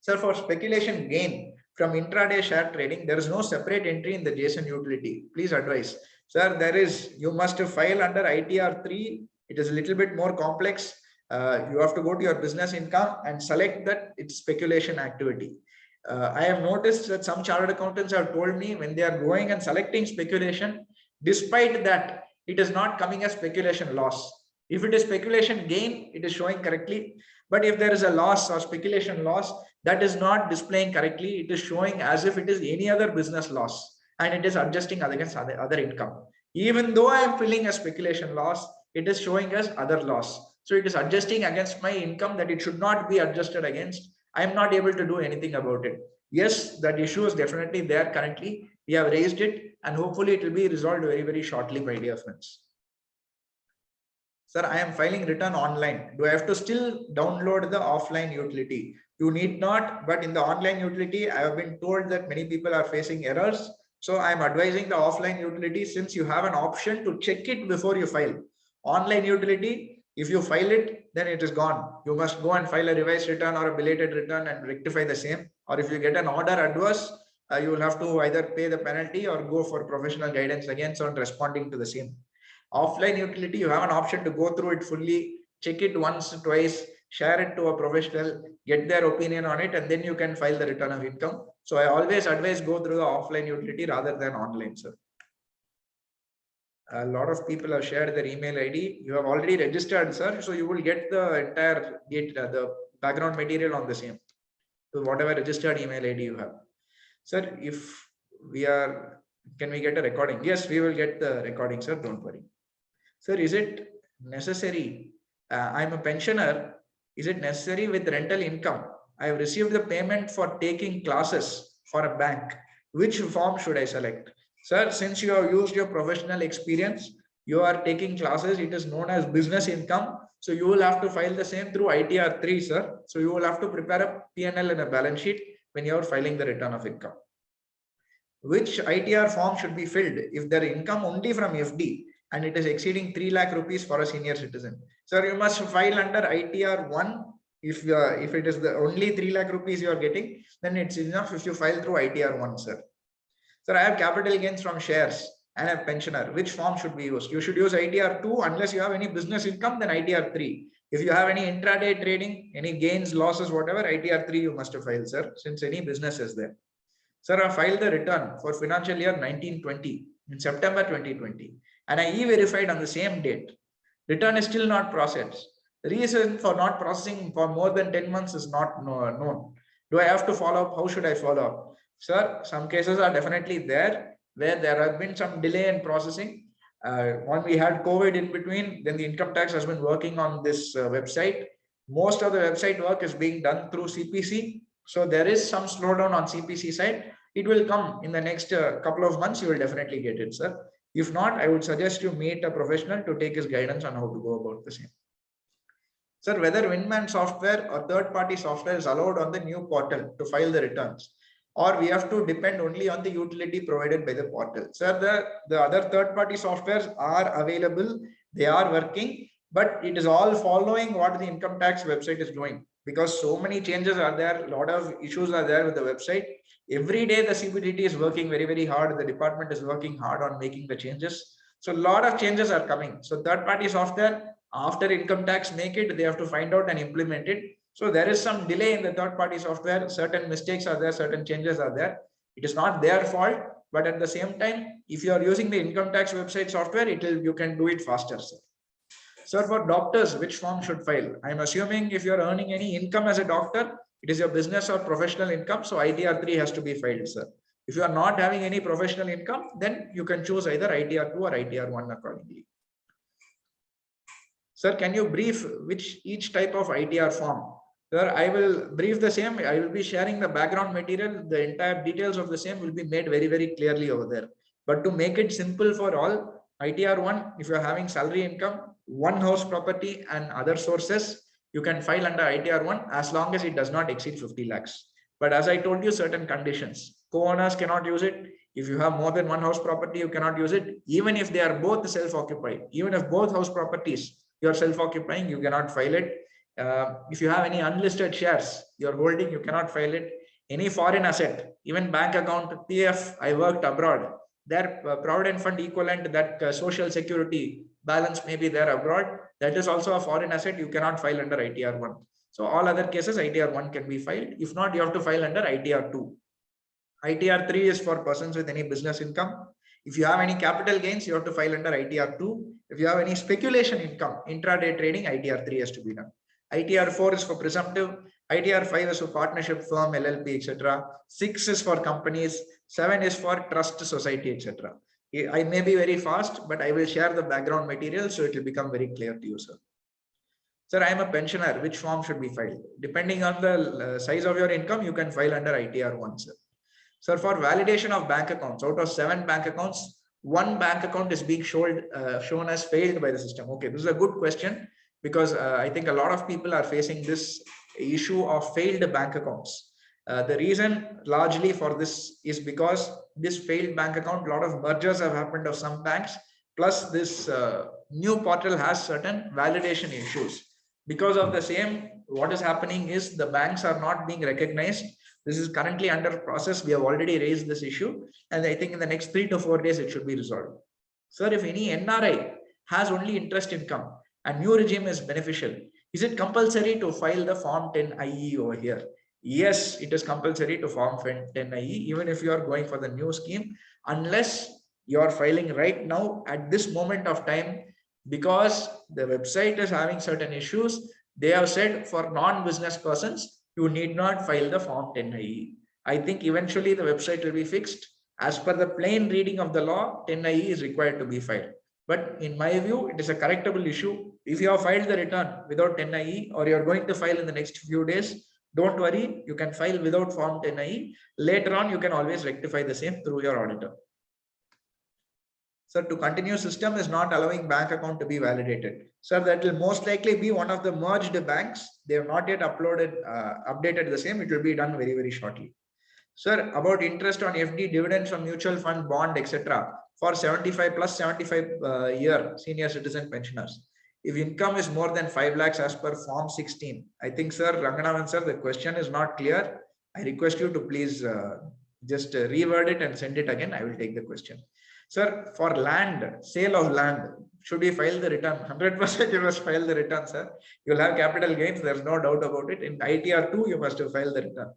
Sir, for speculation gain from intraday share trading, there is no separate entry in the JSON utility. Please advise. Sir, there is, you must file under ITR 3. It is a little bit more complex. You have to go to your business income and select that it's speculation activity. I have noticed that some chartered accountants have told me when they are going and selecting speculation, despite that, it is not coming as speculation loss. If it is speculation gain, it is showing correctly. But if there is a loss or speculation loss, that is not displaying correctly. It is showing as if it is any other business loss and it is adjusting against other income. Even though I am filling a speculation loss, it is showing as other loss. So it is adjusting against my income that it should not be adjusted against. I am not able to do anything about it. Yes, that issue is definitely there currently. We have raised it and hopefully it will be resolved very, very shortly, my dear friends. Sir, I am filing return online. Do I have to still download the offline utility? You need not, but in the online utility, I have been told that many people are facing errors. So I am advising the offline utility since you have an option to check it before you file. Online utility, if you file it, then it is gone. You must go and file a revised return or a belated return and rectify the same. Or if you get an order adverse, you will have to either pay the penalty or go for professional guidance again on responding to the same. Offline utility, you have an option to go through it fully, check it once, twice, share it to a professional, get their opinion on it, and then you can file the return of income. So I always advise go through the offline utility rather than online, sir. A lot of people have shared their email ID. You have already registered, sir. So you will get the entire the background material on the same. So whatever registered email ID you have. Sir, if we are, can we get a recording? Yes, we will get the recording, sir. Don't worry. Sir, is it necessary? I'm a pensioner. Is it necessary with rental income? I have received the payment for taking classes for a bank. Which form should I select? Sir, since you have used your professional experience, you are taking classes, it is known as business income. So you will have to file the same through ITR 3, sir. So you will have to prepare a P&L and a balance sheet when you are filing the return of income. Which ITR form should be filled if their income only from FD and it is exceeding 3 lakh rupees for a senior citizen? Sir, you must file under ITR 1. If it is the only 3 lakh rupees you are getting, then it's enough if you file through ITR 1, sir. Sir, I have capital gains from shares and a pensioner. Which form should be used? You should use ITR 2 unless you have any business income, then ITR 3. If you have any intraday trading, any gains, losses, whatever, ITR 3 you must file, sir, since any business is there. Sir, I filed the return for financial year 1920 in September 2020 and I e-verified on the same date. Return is still not processed. The reason for not processing for more than 10 months is not known. Do I have to follow up? How should I follow up? Sir, some cases are definitely there where there has been some delay in processing. When we had COVID in between, then the income tax has been working on this website. Most of the website work is being done through CPC. So there is some slowdown on CPC side. It will come in the next couple of months. You will definitely get it, sir. If not, I would suggest you meet a professional to take his guidance on how to go about the same. Sir, whether Winman software or third-party software is allowed on the new portal to file the returns, or we have to depend only on the utility provided by the portal. Sir, the other third-party softwares are available. They are working, but it is all following what the income tax website is doing. Because so many changes are there, a lot of issues are there with the website. Every day the CBDT is working very, very hard. The department is working hard on making the changes. So a lot of changes are coming. So third-party software, after income tax make it, they have to find out and implement it. So there is some delay in the third-party software. Certain mistakes are there, certain changes are there. It is not their fault, but at the same time, if you are using the income tax website software, you can do it faster, sir. Sir, for doctors, which form should file? I'm assuming if you're earning any income as a doctor, it is your business or professional income. So ITR 3 has to be filed, sir. If you are not having any professional income, then you can choose either ITR 2 or ITR 1 accordingly. Sir, can you brief each type of ITR form? Sir, I will brief the same. I will be sharing the background material. The entire details of the same will be made very, very clearly over there. But to make it simple for all, ITR 1, if you are having salary income, one house property and other sources, you can file under ITR 1 as long as it does not exceed 50 lakhs. But as I told you, certain conditions, co-owners cannot use it. If you have more than one house property, you cannot use it. Even if they are both self-occupied, even if both house properties you are self-occupying, you cannot file it. If you have any unlisted shares you're holding, you cannot file it. Any foreign asset, even bank account, PF, I worked abroad, their provident fund equivalent, that social security balance may be there abroad, that is also a foreign asset, you cannot file under ITR 1. So all other cases, ITR 1 can be filed. If not, you have to file under ITR 2. ITR 3 is for persons with any business income. If you have any capital gains, you have to file under ITR 2. If you have any speculation income, intraday trading, ITR 3 has to be done. ITR 4 is for presumptive. ITR 5 is for partnership firm, LLP, etc. 6 is for companies. 7 is for trust society, etc. I may be very fast, but I will share the background material so it will become very clear to you, sir. Sir, I am a pensioner. Which form should be filed? Depending on the size of your income, you can file under ITR 1, sir. Sir, for validation of bank accounts, out of 7 bank accounts, 1 bank account is being shown as failed by the system. Okay, this is a good question because I think a lot of people are facing this issue of failed bank accounts. The reason largely for this is because this failed bank account, a lot of mergers have happened of some banks, plus this new portal has certain validation issues. Because of the same, what is happening is the banks are not being recognized. This is currently under process. We have already raised this issue, and I think in the next 3 to 4 days, it should be resolved. Sir, if any NRI has only interest income and new regime is beneficial, is it compulsory to file the Form 10IE over here? Yes, it is compulsory to Form 10IE, even if you are going for the new scheme, unless you are filing right now at this moment of time, because the website is having certain issues. They have said for non-business persons, you need not file the Form 10IE. I think eventually the website will be fixed. As per the plain reading of the law, 10IE is required to be filed. But in my view, it is a correctable issue. If you have filed the return without 10IE or you are going to file in the next few days, don't worry, you can file without Form 10IE. Later on, you can always rectify the same through your auditor. Sir, to continue system is not allowing bank account to be validated. Sir, that will most likely be one of the merged banks. They have not yet updated the same. It will be done very, very shortly. Sir, about interest on FD, dividends from mutual fund, bond, etc. for 75 plus 75 year senior citizen pensioners. If income is more than 5 lakhs as per Form 16, I think, sir, Ranganavan, sir, the question is not clear. I request you to please just reword it and send it again. I will take the question. Sir, for land, sale of land, should we file the return? 100% you must file the return, sir. You'll have capital gains. There's no doubt about it. In ITR 2, you must have filed the return.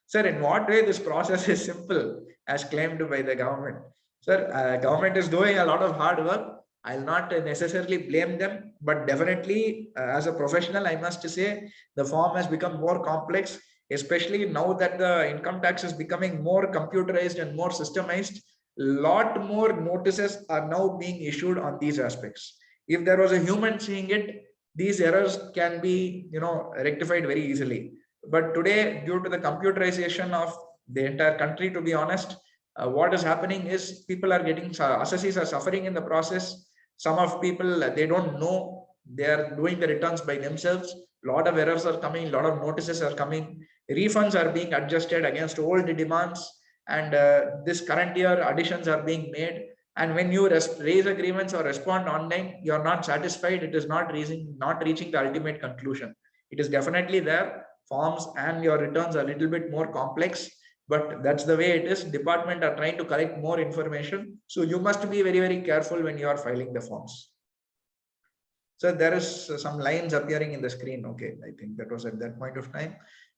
Sir, in what way this process is simple as claimed by the government? Sir, government is doing a lot of hard work. I'll not necessarily blame them, but definitely as a professional, I must say the form has become more complex, especially now that the income tax is becoming more computerized and more systemized. Lot more notices are now being issued on these aspects. If there was a human seeing it, these errors can be, rectified very easily. But today, due to the computerization of the entire country, to be honest, what is happening is people are getting, assessees are suffering in the process. Some of people, they don't know, they are doing the returns by themselves. A lot of errors are coming, a lot of notices are coming. Refunds are being adjusted against old demands. And this current year additions are being made, and when you raise agreements or respond online, you are not satisfied, it is not reaching the ultimate conclusion. It is definitely there. Forms and your returns are a little bit more complex, but that's the way it is. Department are trying to collect more information, so you must be very, very careful when you are filing the forms. So there is some lines appearing in the screen. Okay, I think that was at that point of time.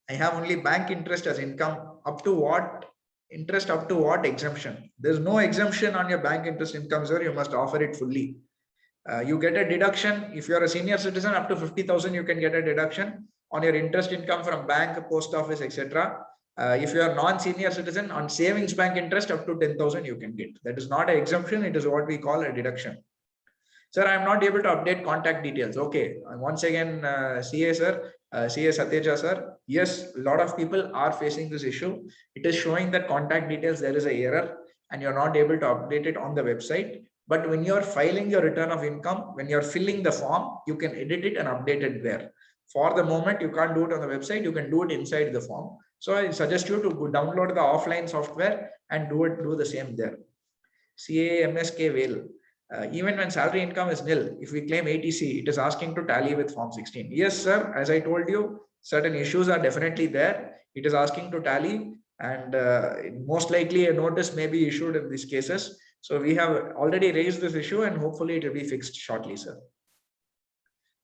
I have only bank interest as income. Up to what interest, up to what exemption? There's no exemption on your bank interest income, sir. You must offer it fully. You get a deduction. If you're a senior citizen, up to 50,000, you can get a deduction on your interest income from bank, post office, etc. If you are non-senior citizen, on savings bank interest, up to 10,000, you can get. That is not an exemption. It is what we call a deduction. Sir, I am not able to update contact details. Okay. Once again, CA sir, CA Satyaja sir. Yes, a lot of people are facing this issue. It is showing that contact details, there is an error and you're not able to update it on the website. But when you're filing your return of income, when you're filling the form, you can edit it and update it there. For the moment, you can't do it on the website. You can do it inside the form. So I suggest you to go download the offline software and do the same there. CAMSK Whale. Even when salary income is nil, if we claim ATC, it is asking to tally with Form 16. Yes, sir. As I told you, certain issues are definitely there. It is asking to tally, and most likely a notice may be issued in these cases. So we have already raised this issue, and hopefully it will be fixed shortly, sir.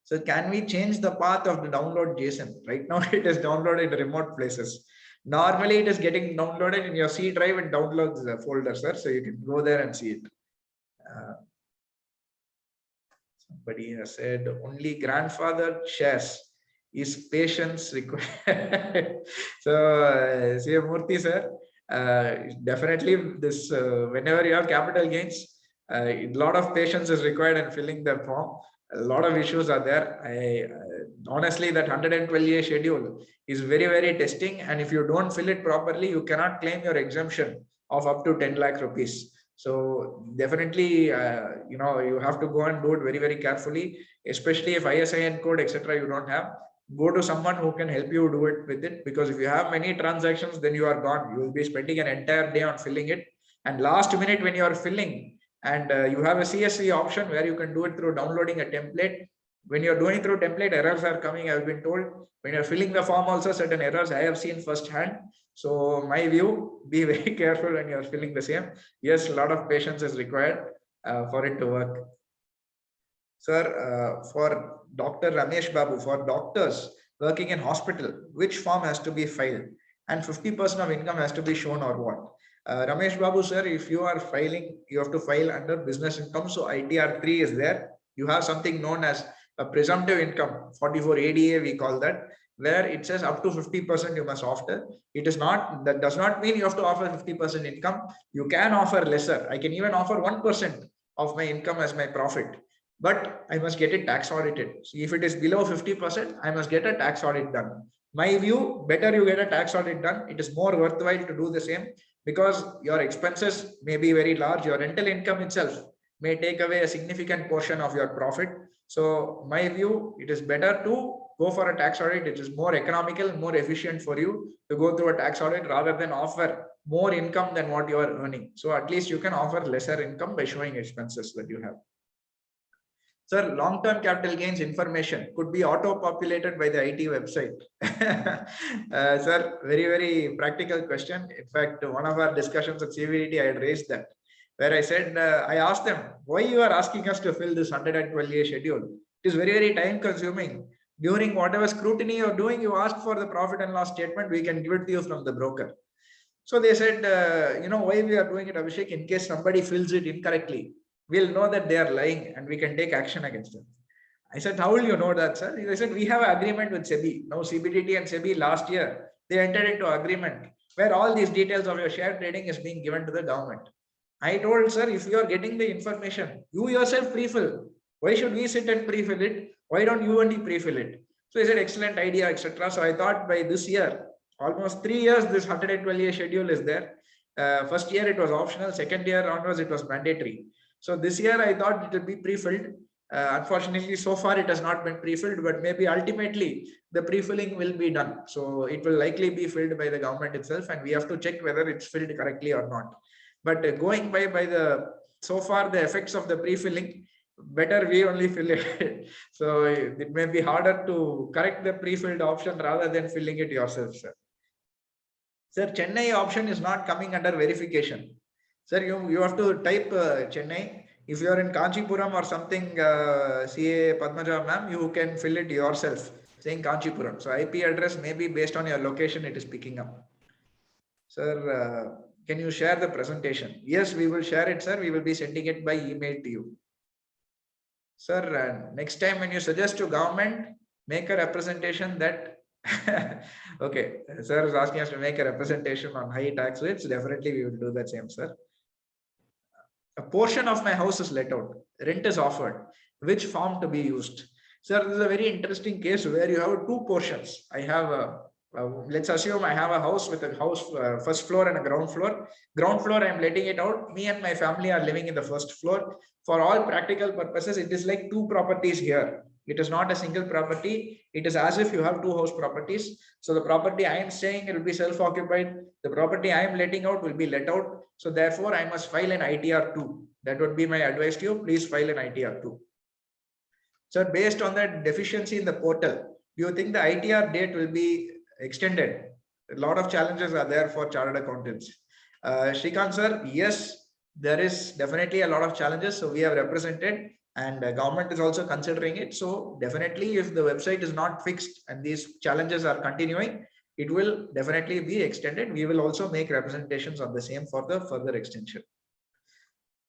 So can we change the path of the download JSON? Right now it is downloaded in remote places. Normally it is getting downloaded in your C drive and downloads the folder, sir. So you can go there and see it. Somebody has said only grandfather shares is patience required. So CA Murthy, sir, definitely this whenever you have capital gains, a lot of patience is required in filling the form. A lot of issues are there. Honestly, that 112A schedule is very, very testing. And if you don't fill it properly, you cannot claim your exemption of up to 10 lakh rupees. So definitely, you have to go and do it very, very carefully, especially if ISIN code, etc. you don't have. Go to someone who can help you do it with it, because if you have many transactions, then you are gone. You will be spending an entire day on filling it. And last minute when you are filling, and you have a CSV option where you can do it through downloading a template. When you're doing through template, errors are coming. I've been told when you're filling the form also, certain errors I have seen firsthand. So my view, be very careful when you're filling the same. Yes, a lot of patience is required for it to work. Sir, for Dr. Ramesh Babu, for doctors working in hospital, which form has to be filed? And 50% of income has to be shown, or what? Ramesh Babu, sir, if you are filing, you have to file under business income. So ITR 3 is there. You have something known as a presumptive income, 44 ADA, we call that, where it says up to 50% you must offer. It is not, that does not mean you have to offer 50% income. You can offer lesser. I can even offer 1% of my income as my profit, but I must get it tax audited. So if it is below 50%, I must get a tax audit done. My view, better you get a tax audit done. It is more worthwhile to do the same, because your expenses may be very large. Your rental income itself may take away a significant portion of your profit. So my view, it is better to go for a tax audit. It is more economical, more efficient for you to go through a tax audit rather than offer more income than what you are earning. So at least you can offer lesser income by showing expenses that you have. Sir, long-term capital gains information could be auto-populated by the IT website. Sir, very, very practical question. In fact, one of our discussions at CVDT, I had raised that, where I said, I asked them, why you are asking us to fill this 112A schedule? It is very, very time-consuming. During whatever scrutiny you're doing, you ask for the profit and loss statement, we can give it to you from the broker. So they said, why we are doing it, Abhishek, in case somebody fills it incorrectly, we'll know that they are lying and we can take action against them. I said, how will you know that, sir? They said, we have an agreement with SEBI. Now, CBDT and SEBI last year, they entered into agreement where all these details of your share trading is being given to the government. I told, sir, if you are getting the information, you yourself pre-fill. Why should we sit and pre-fill it? Why don't you only pre-fill it? So he said, excellent idea, etc. So I thought by this year, almost 3 years, this 112A schedule is there. First year it was optional. Second year onwards, it was mandatory. So this year I thought it would be pre-filled. Unfortunately, so far it has not been pre-filled, but maybe ultimately the pre-filling will be done. So it will likely be filled by the government itself, and we have to check whether it's filled correctly or not. But going by the so far the effects of the pre-filling, better we only fill it. So it may be harder to correct the pre-filled option rather than filling it yourself, sir. Sir, Chennai option is not coming under verification. Sir, you have to type Chennai. If you are in Kanchipuram or something, CA Padmaja ma'am, you can fill it yourself, saying Kanchipuram. So IP address may be based on your location, it is picking up. Sir, can you share the presentation? Yes, we will share it, sir. We will be sending it by email to you. Sir, next time when you suggest to government, make a representation that okay, sir is asking us to make a representation on high tax rates. Definitely we will do that same, sir. A portion of my house is let out. Rent is offered. Which form to be used? Sir, this is a very interesting case where you have two portions. I have let's assume I have a house with a house first floor and a ground floor. Ground floor, I'm letting it out. Me and my family are living in the first floor. For all practical purposes, it is like two properties here. It is not a single property. It is as if you have two house properties. So the property I am staying, it will be self-occupied. The property I am letting out will be let out. So therefore, I must file an ITR 2. That would be my advice to you. Please file an ITR 2. So based on that deficiency in the portal, do you think the ITR date will be extended? A lot of challenges are there for chartered accountants. Shrikant sir, yes, there is definitely a lot of challenges. So we have represented, and the government is also considering it. So definitely, if the website is not fixed and these challenges are continuing, it will definitely be extended. We will also make representations on the same for the further extension.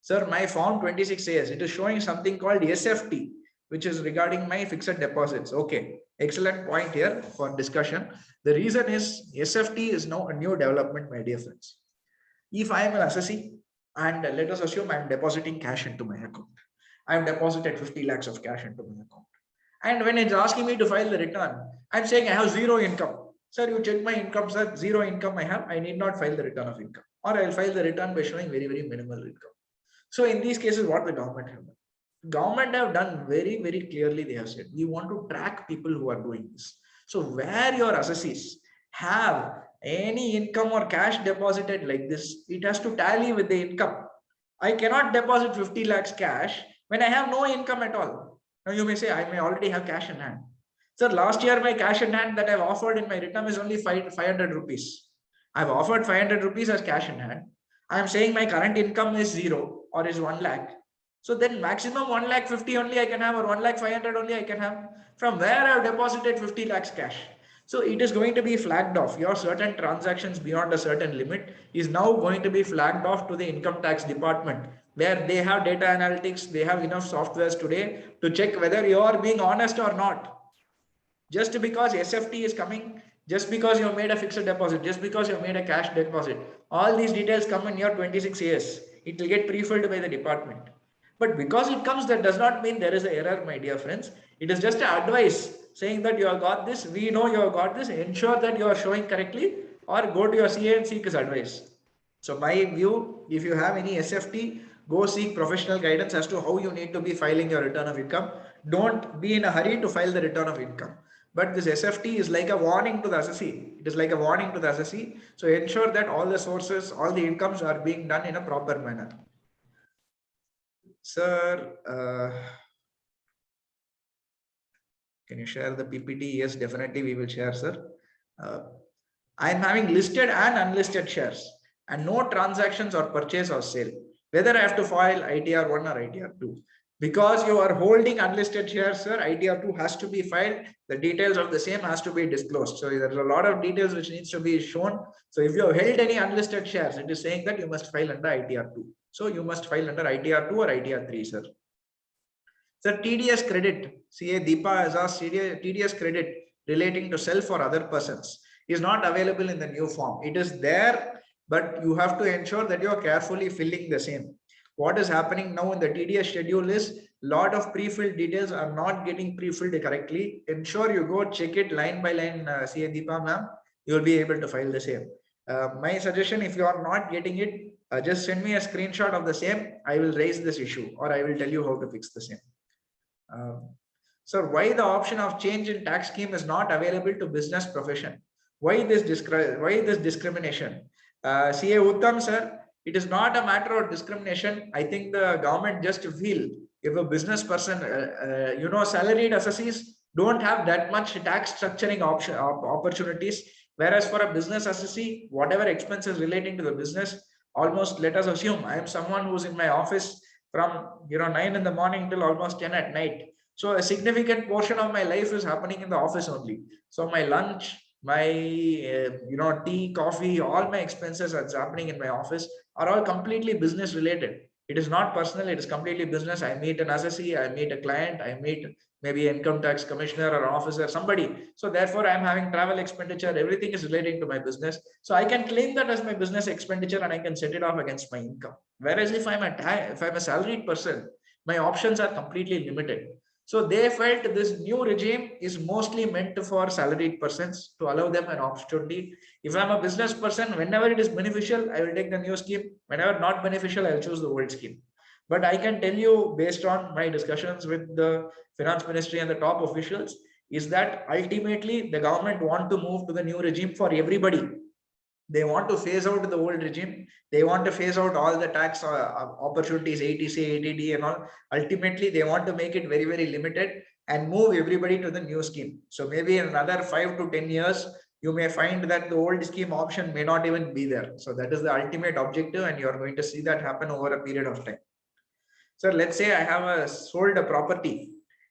Sir, my form 26 says it is showing something called SFT, which is regarding my fixed deposits. Okay, excellent point here for discussion. The reason is SFT is now a new development, my dear friends. If I am an assessee and let us assume I am depositing cash into my account, I have deposited 50 lakhs of cash into my account. And when it's asking me to file the return, I'm saying I have zero income. Sir, you check my income, sir, zero income I have. I need not file the return of income, or I'll file the return by showing very, very minimal income. So in these cases, what the government have done? Government have done very, very clearly. They have said, we want to track people who are doing this. So where your assessees have any income or cash deposited like this, it has to tally with the income. I cannot deposit 50 lakhs cash when I have no income at all. Now you may say, I may already have cash in hand. Sir, last year my cash in hand that I've offered in my return is only 500 rupees. I've offered 500 rupees as cash in hand. I'm saying my current income is 0 or is 1 lakh. So then maximum 1 lakh 50 only I can have, or 1 lakh 500 only I can have. From where I have deposited 50 lakhs cash. So it is going to be flagged off. Your certain transactions beyond a certain limit is now going to be flagged off to the income tax department, where they have data analytics, they have enough softwares today to check whether you are being honest or not. Just because SFT is coming, just because you have made a fixed deposit, just because you have made a cash deposit, all these details come in your 26 years. It will get pre-filled by the department. But because it comes, that does not mean there is an error, my dear friends. It is just an advice saying that you have got this, we know you have got this, ensure that you are showing correctly, or go to your CA and seek his advice. So my view, if you have any SFT, go seek professional guidance as to how you need to be filing your return of income. Don't be in a hurry to file the return of income. But this SFT is like a warning to the assessee. It is like a warning to the assessee. So ensure that all the sources, all the incomes are being done in a proper manner. Sir, can you share the PPT? Yes, definitely we will share, sir. I am having listed and unlisted shares and no transactions or purchase or sale. Whether I have to file ITR 1 or ITR 2. Because you are holding unlisted shares, sir, ITR 2 has to be filed. The details of the same has to be disclosed. So there's a lot of details which needs to be shown. So if you have held any unlisted shares, it is saying that you must file under ITR 2. So you must file under ITR 2 or ITR 3, sir. Sir, TDS credit, CA Deepa has asked, TDS credit relating to self or other persons is not available in the new form. It is there, but you have to ensure that you are carefully filling the same. What is happening now in the TDS schedule is lot of pre-filled details are not getting pre-filled correctly. Ensure you go check it line by line, CA Deepa ma'am, you will be able to file the same. My suggestion, if you are not getting it, just send me a screenshot of the same. I will raise this issue, or I will tell you how to fix the same. So why the option of change in tax scheme is not available to business profession? Why this discrimination? CA Uttam sir, it is not a matter of discrimination. I think the government just feel if a business person, salaried assessees don't have that much tax structuring opportunities, whereas for a business assessee, whatever expenses relating to the business, almost let us assume I am someone who's in my office from 9 in the morning till almost 10 at night. So a significant portion of my life is happening in the office only. So my lunch, my tea, coffee, all my expenses that's happening in my office are all completely business related. It is not personal, it is completely business. I meet an assessee, I meet a client, I meet maybe income tax commissioner or officer, somebody. So therefore I'm having travel expenditure, everything is relating to my business. So I can claim that as my business expenditure and I can set it off against my income. Whereas if I'm a salaried person, my options are completely limited. So they felt this new regime is mostly meant for salaried persons to allow them an opportunity. If I'm a business person, whenever it is beneficial, I will take the new scheme. Whenever not beneficial, I'll choose the old scheme. But I can tell you, based on my discussions with the finance ministry and the top officials, is that ultimately the government want to move to the new regime for everybody. They want to phase out the old regime. They want to phase out all the tax opportunities, ATC, ATD and all. Ultimately, they want to make it very, very limited and move everybody to the new scheme. So maybe in another 5 to 10 years, you may find that the old scheme option may not even be there. So that is the ultimate objective, and you're going to see that happen over a period of time. So let's say I have sold a property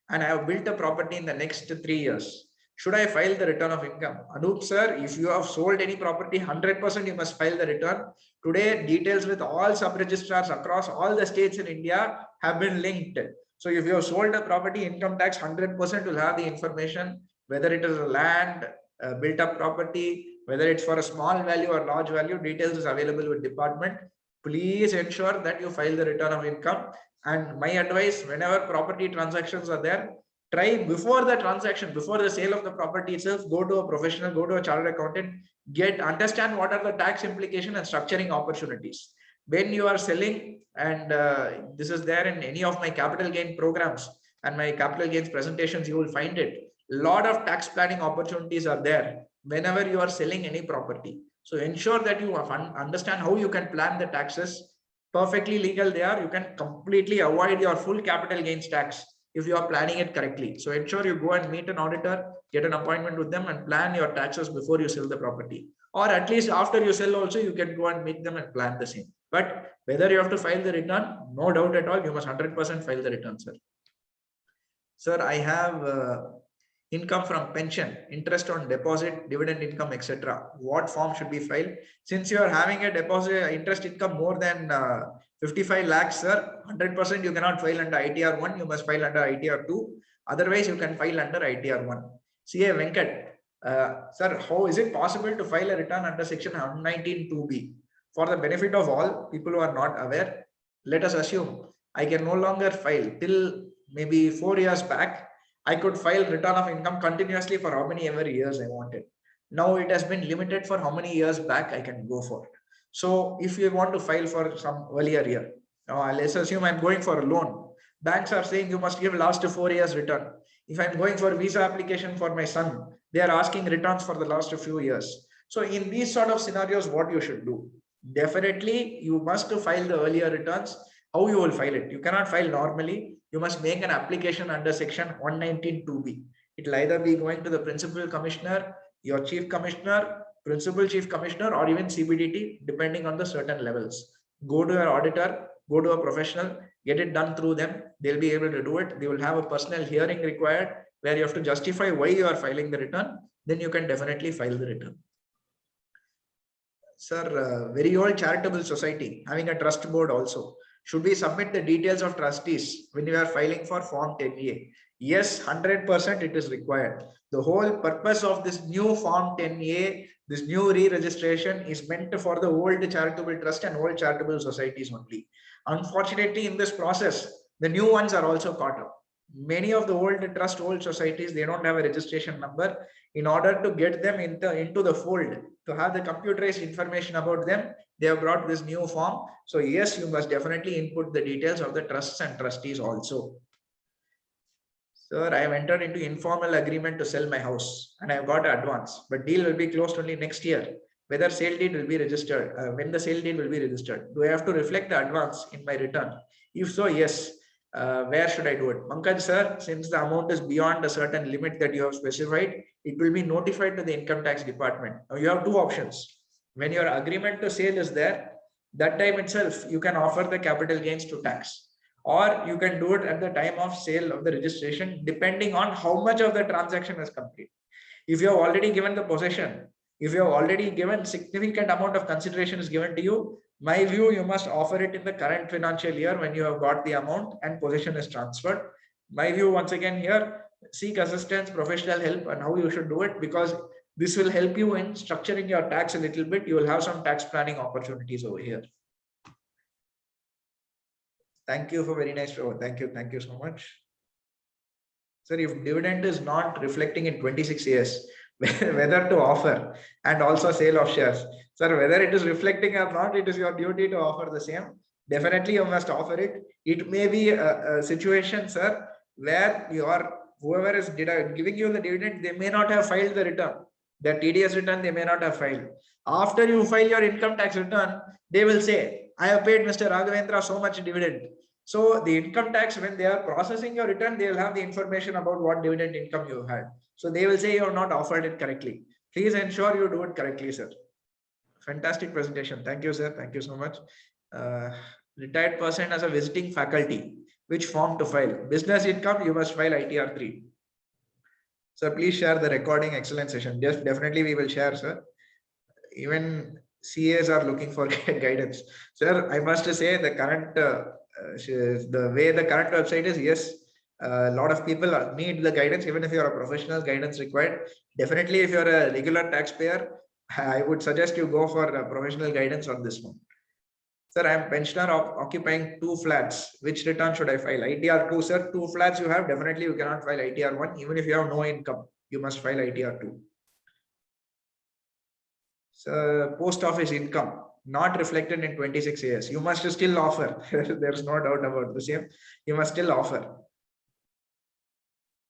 and I have built a property in the next 3 years. Should I file the return of income? Anup sir, if you have sold any property, 100% you must file the return. Today, details with all sub-registrars across all the states in India have been linked. So if you have sold a property, income tax 100% will have the information, whether it is a land, built up property, whether it's for a small value or large value, details is available with department. Please ensure that you file the return of income. And my advice, whenever property transactions are there, try before the transaction, before the sale of the property itself, go to a professional, go to a chartered accountant, understand what are the tax implication and structuring opportunities. When you are selling, and this is there in any of my capital gain programs and my capital gains presentations, you will find it. A lot of tax planning opportunities are there whenever you are selling any property. So ensure that you understand how you can plan the taxes. Perfectly legal they are. You can completely avoid your full capital gains tax if you are planning it correctly. So ensure you go and meet an auditor, get an appointment with them and plan your taxes before you sell the property. Or at least after you sell also, you can go and meet them and plan the same. But whether you have to file the return, no doubt at all, you must 100% file the return, sir. Sir, I have income from pension, interest on deposit, dividend income, etc. What form should be filed? Since you are having a deposit interest income more than 55 lakhs, sir, 100% you cannot file under ITR 1, you must file under ITR 2. Otherwise, you can file under ITR 1. CA Venkat, sir, how is it possible to file a return under section 119(2)(b)? For the benefit of all people who are not aware, let us assume I can no longer file. Till maybe 4 years back, I could file return of income continuously for how many ever years I wanted. Now it has been limited for how many years back I can go for. So if you want to file for some earlier year, let's assume I'm going for a loan. Banks are saying you must give last 4 years return. If I'm going for visa application for my son, they are asking returns for the last few years. So in these sort of scenarios, what you should do? Definitely, you must file the earlier returns. How you will file it? You cannot file normally. You must make an application under section 119(2)(b). It will either be going to the principal commissioner, your chief commissioner, principal chief commissioner, or even CBDT, depending on the certain levels. Go to your auditor, go to a professional, get it done through them. They'll be able to do it. They will have a personal hearing required where you have to justify why you are filing the return. Then you can definitely file the return. Sir, very old charitable society having a trust board also. Should we submit the details of trustees when you are filing for Form 10A? Yes, 100% it is required. The whole purpose of this new Form 10A, this new re-registration is meant for the old charitable trust and old charitable societies only. Unfortunately, in this process, the new ones are also caught up. Many of the old trust, old societies, they don't have a registration number. In order to get them into the fold, to have the computerized information about them, they have brought this new form. So yes, you must definitely input the details of the trusts and trustees also. Sir, I have entered into informal agreement to sell my house and I have got advance, but deal will be closed only next year. Whether sale deed will be registered, when the sale deed will be registered, do I have to reflect the advance in my return? If so, yes. Where should I do it? Pankaj sir, since the amount is beyond a certain limit that you have specified, it will be notified to the income tax department. Now you have two options. When your agreement to sale is there, that time itself, you can offer the capital gains to tax, or you can do it at the time of sale of the registration, depending on how much of the transaction is complete. If you have already given the possession, if you have already given significant amount of consideration is given to you, my view, you must offer it in the current financial year when you have got the amount and possession is transferred. My view, once again here, seek assistance, professional help, and how you should do it, because this will help you in structuring your tax a little bit. You will have some tax planning opportunities over here. Thank you for very nice show. Thank you so much. Sir, if dividend is not reflecting in 26 years, whether to offer and also sale of shares. Sir, whether it is reflecting or not, it is your duty to offer the same. definitely you must offer it. It may be a situation, sir, where whoever is giving you the dividend, they may not have filed the return. The TDS return, they may not have filed. After you file your income tax return, they will say, I have paid Mr. Raghavendra so much dividend. So the income tax, when they are processing your return, they will have the information about what dividend income you had. So they will say you have not offered it correctly. Please ensure you do it correctly, sir. Fantastic presentation. Thank you, sir. Thank you so much. Uh, Retired person as a visiting faculty. Which form to file? Business income, you must file ITR 3. Sir, please share the recording. Excellent session. Yes, definitely we will share, sir. Even CAs are looking for guidance. Sir, I must say the current, the way the current website is, yes, a lot of people need the guidance, even if you're a professional, guidance required. Definitely, if you're a regular taxpayer, I would suggest you go for professional guidance on this one. Sir, I am pensioner occupying 2 flats. Which return should I file? ITR 2, sir. 2 flats you have, definitely you cannot file ITR 1. Even if you have no income, you must file ITR 2. So, post office income not reflected in 26 years. You must still offer. There's no doubt about the same. You must still offer.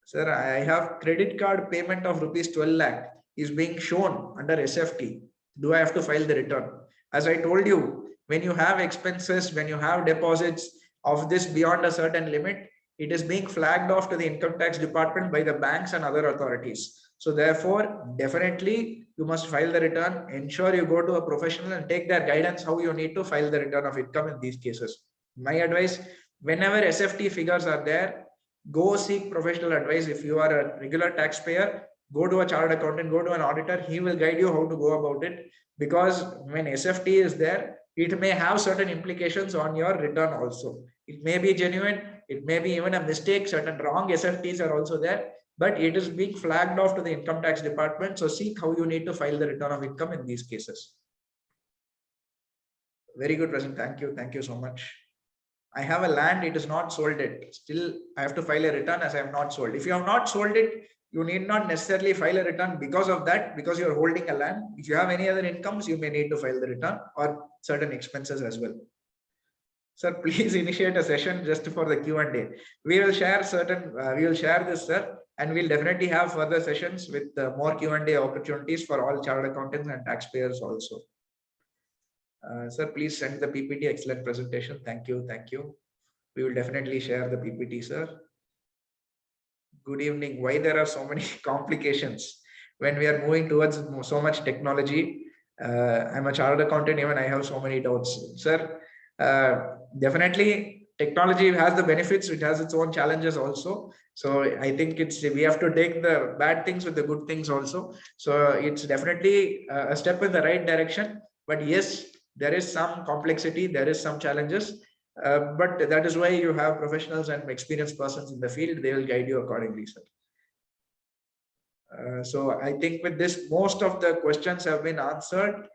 Sir, I have credit card payment of rupees 12 lakh is being shown under SFT. Do I have to file the return? As I told you, when you have expenses, when you have deposits of this beyond a certain limit, it is being flagged off to the income tax department by the banks and other authorities. So therefore, definitely you must file the return. Ensure you go to a professional and take their guidance how you need to file the return of income in these cases. My advice, whenever SFT figures are there, go seek professional advice. If you are a regular taxpayer, go to a chartered accountant, go to an auditor. He will guide you how to go about it, because when SFT is there, it may have certain implications on your return also. It may be genuine, it may be even a mistake, certain wrong SFTs are also there, but it is being flagged off to the income tax department. So seek how you need to file the return of income in these cases. Very good, President. Thank you. Thank you so much. I have a land, it is not sold it. Still, I have to file a return as I have not sold. If you have not sold it, you need not necessarily file a return because of that, because you're holding a land. If you have any other incomes, you may need to file the return or certain expenses as well. Sir, please initiate a session just for the Q&A. We will share this, sir, and we'll definitely have further sessions with more Q&A opportunities for all chartered accountants and taxpayers also. Sir, please send the PPT. Excellent presentation. Thank you. Thank you. We will definitely share the PPT, sir. Good evening. Why there are so many complications when we are moving towards so much technology? I'm a chartered accountant, even I have so many doubts. Sir, definitely technology has the benefits, it has its own challenges also. So I think we have to take the bad things with the good things also. So it's definitely a step in the right direction. But yes, there is some complexity, there is some challenges. But that is why you have professionals and experienced persons in the field. They will guide you accordingly, sir. So I think with this, most of the questions have been answered.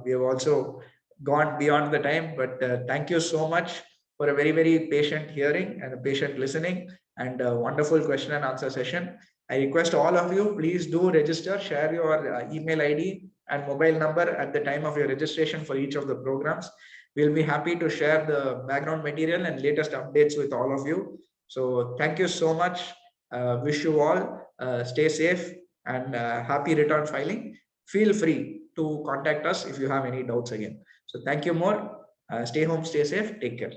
We have also gone beyond the time, but thank you so much for a very, very patient hearing and a patient listening and a wonderful question and answer session. I request all of you, please do register, share your email ID and mobile number at the time of your registration for each of the programs. We'll be happy to share the background material and latest updates with all of you. So thank you so much. Wish you all stay safe and happy return filing. Feel free to contact us if you have any doubts again. So thank you more. Stay home, stay safe. Take care.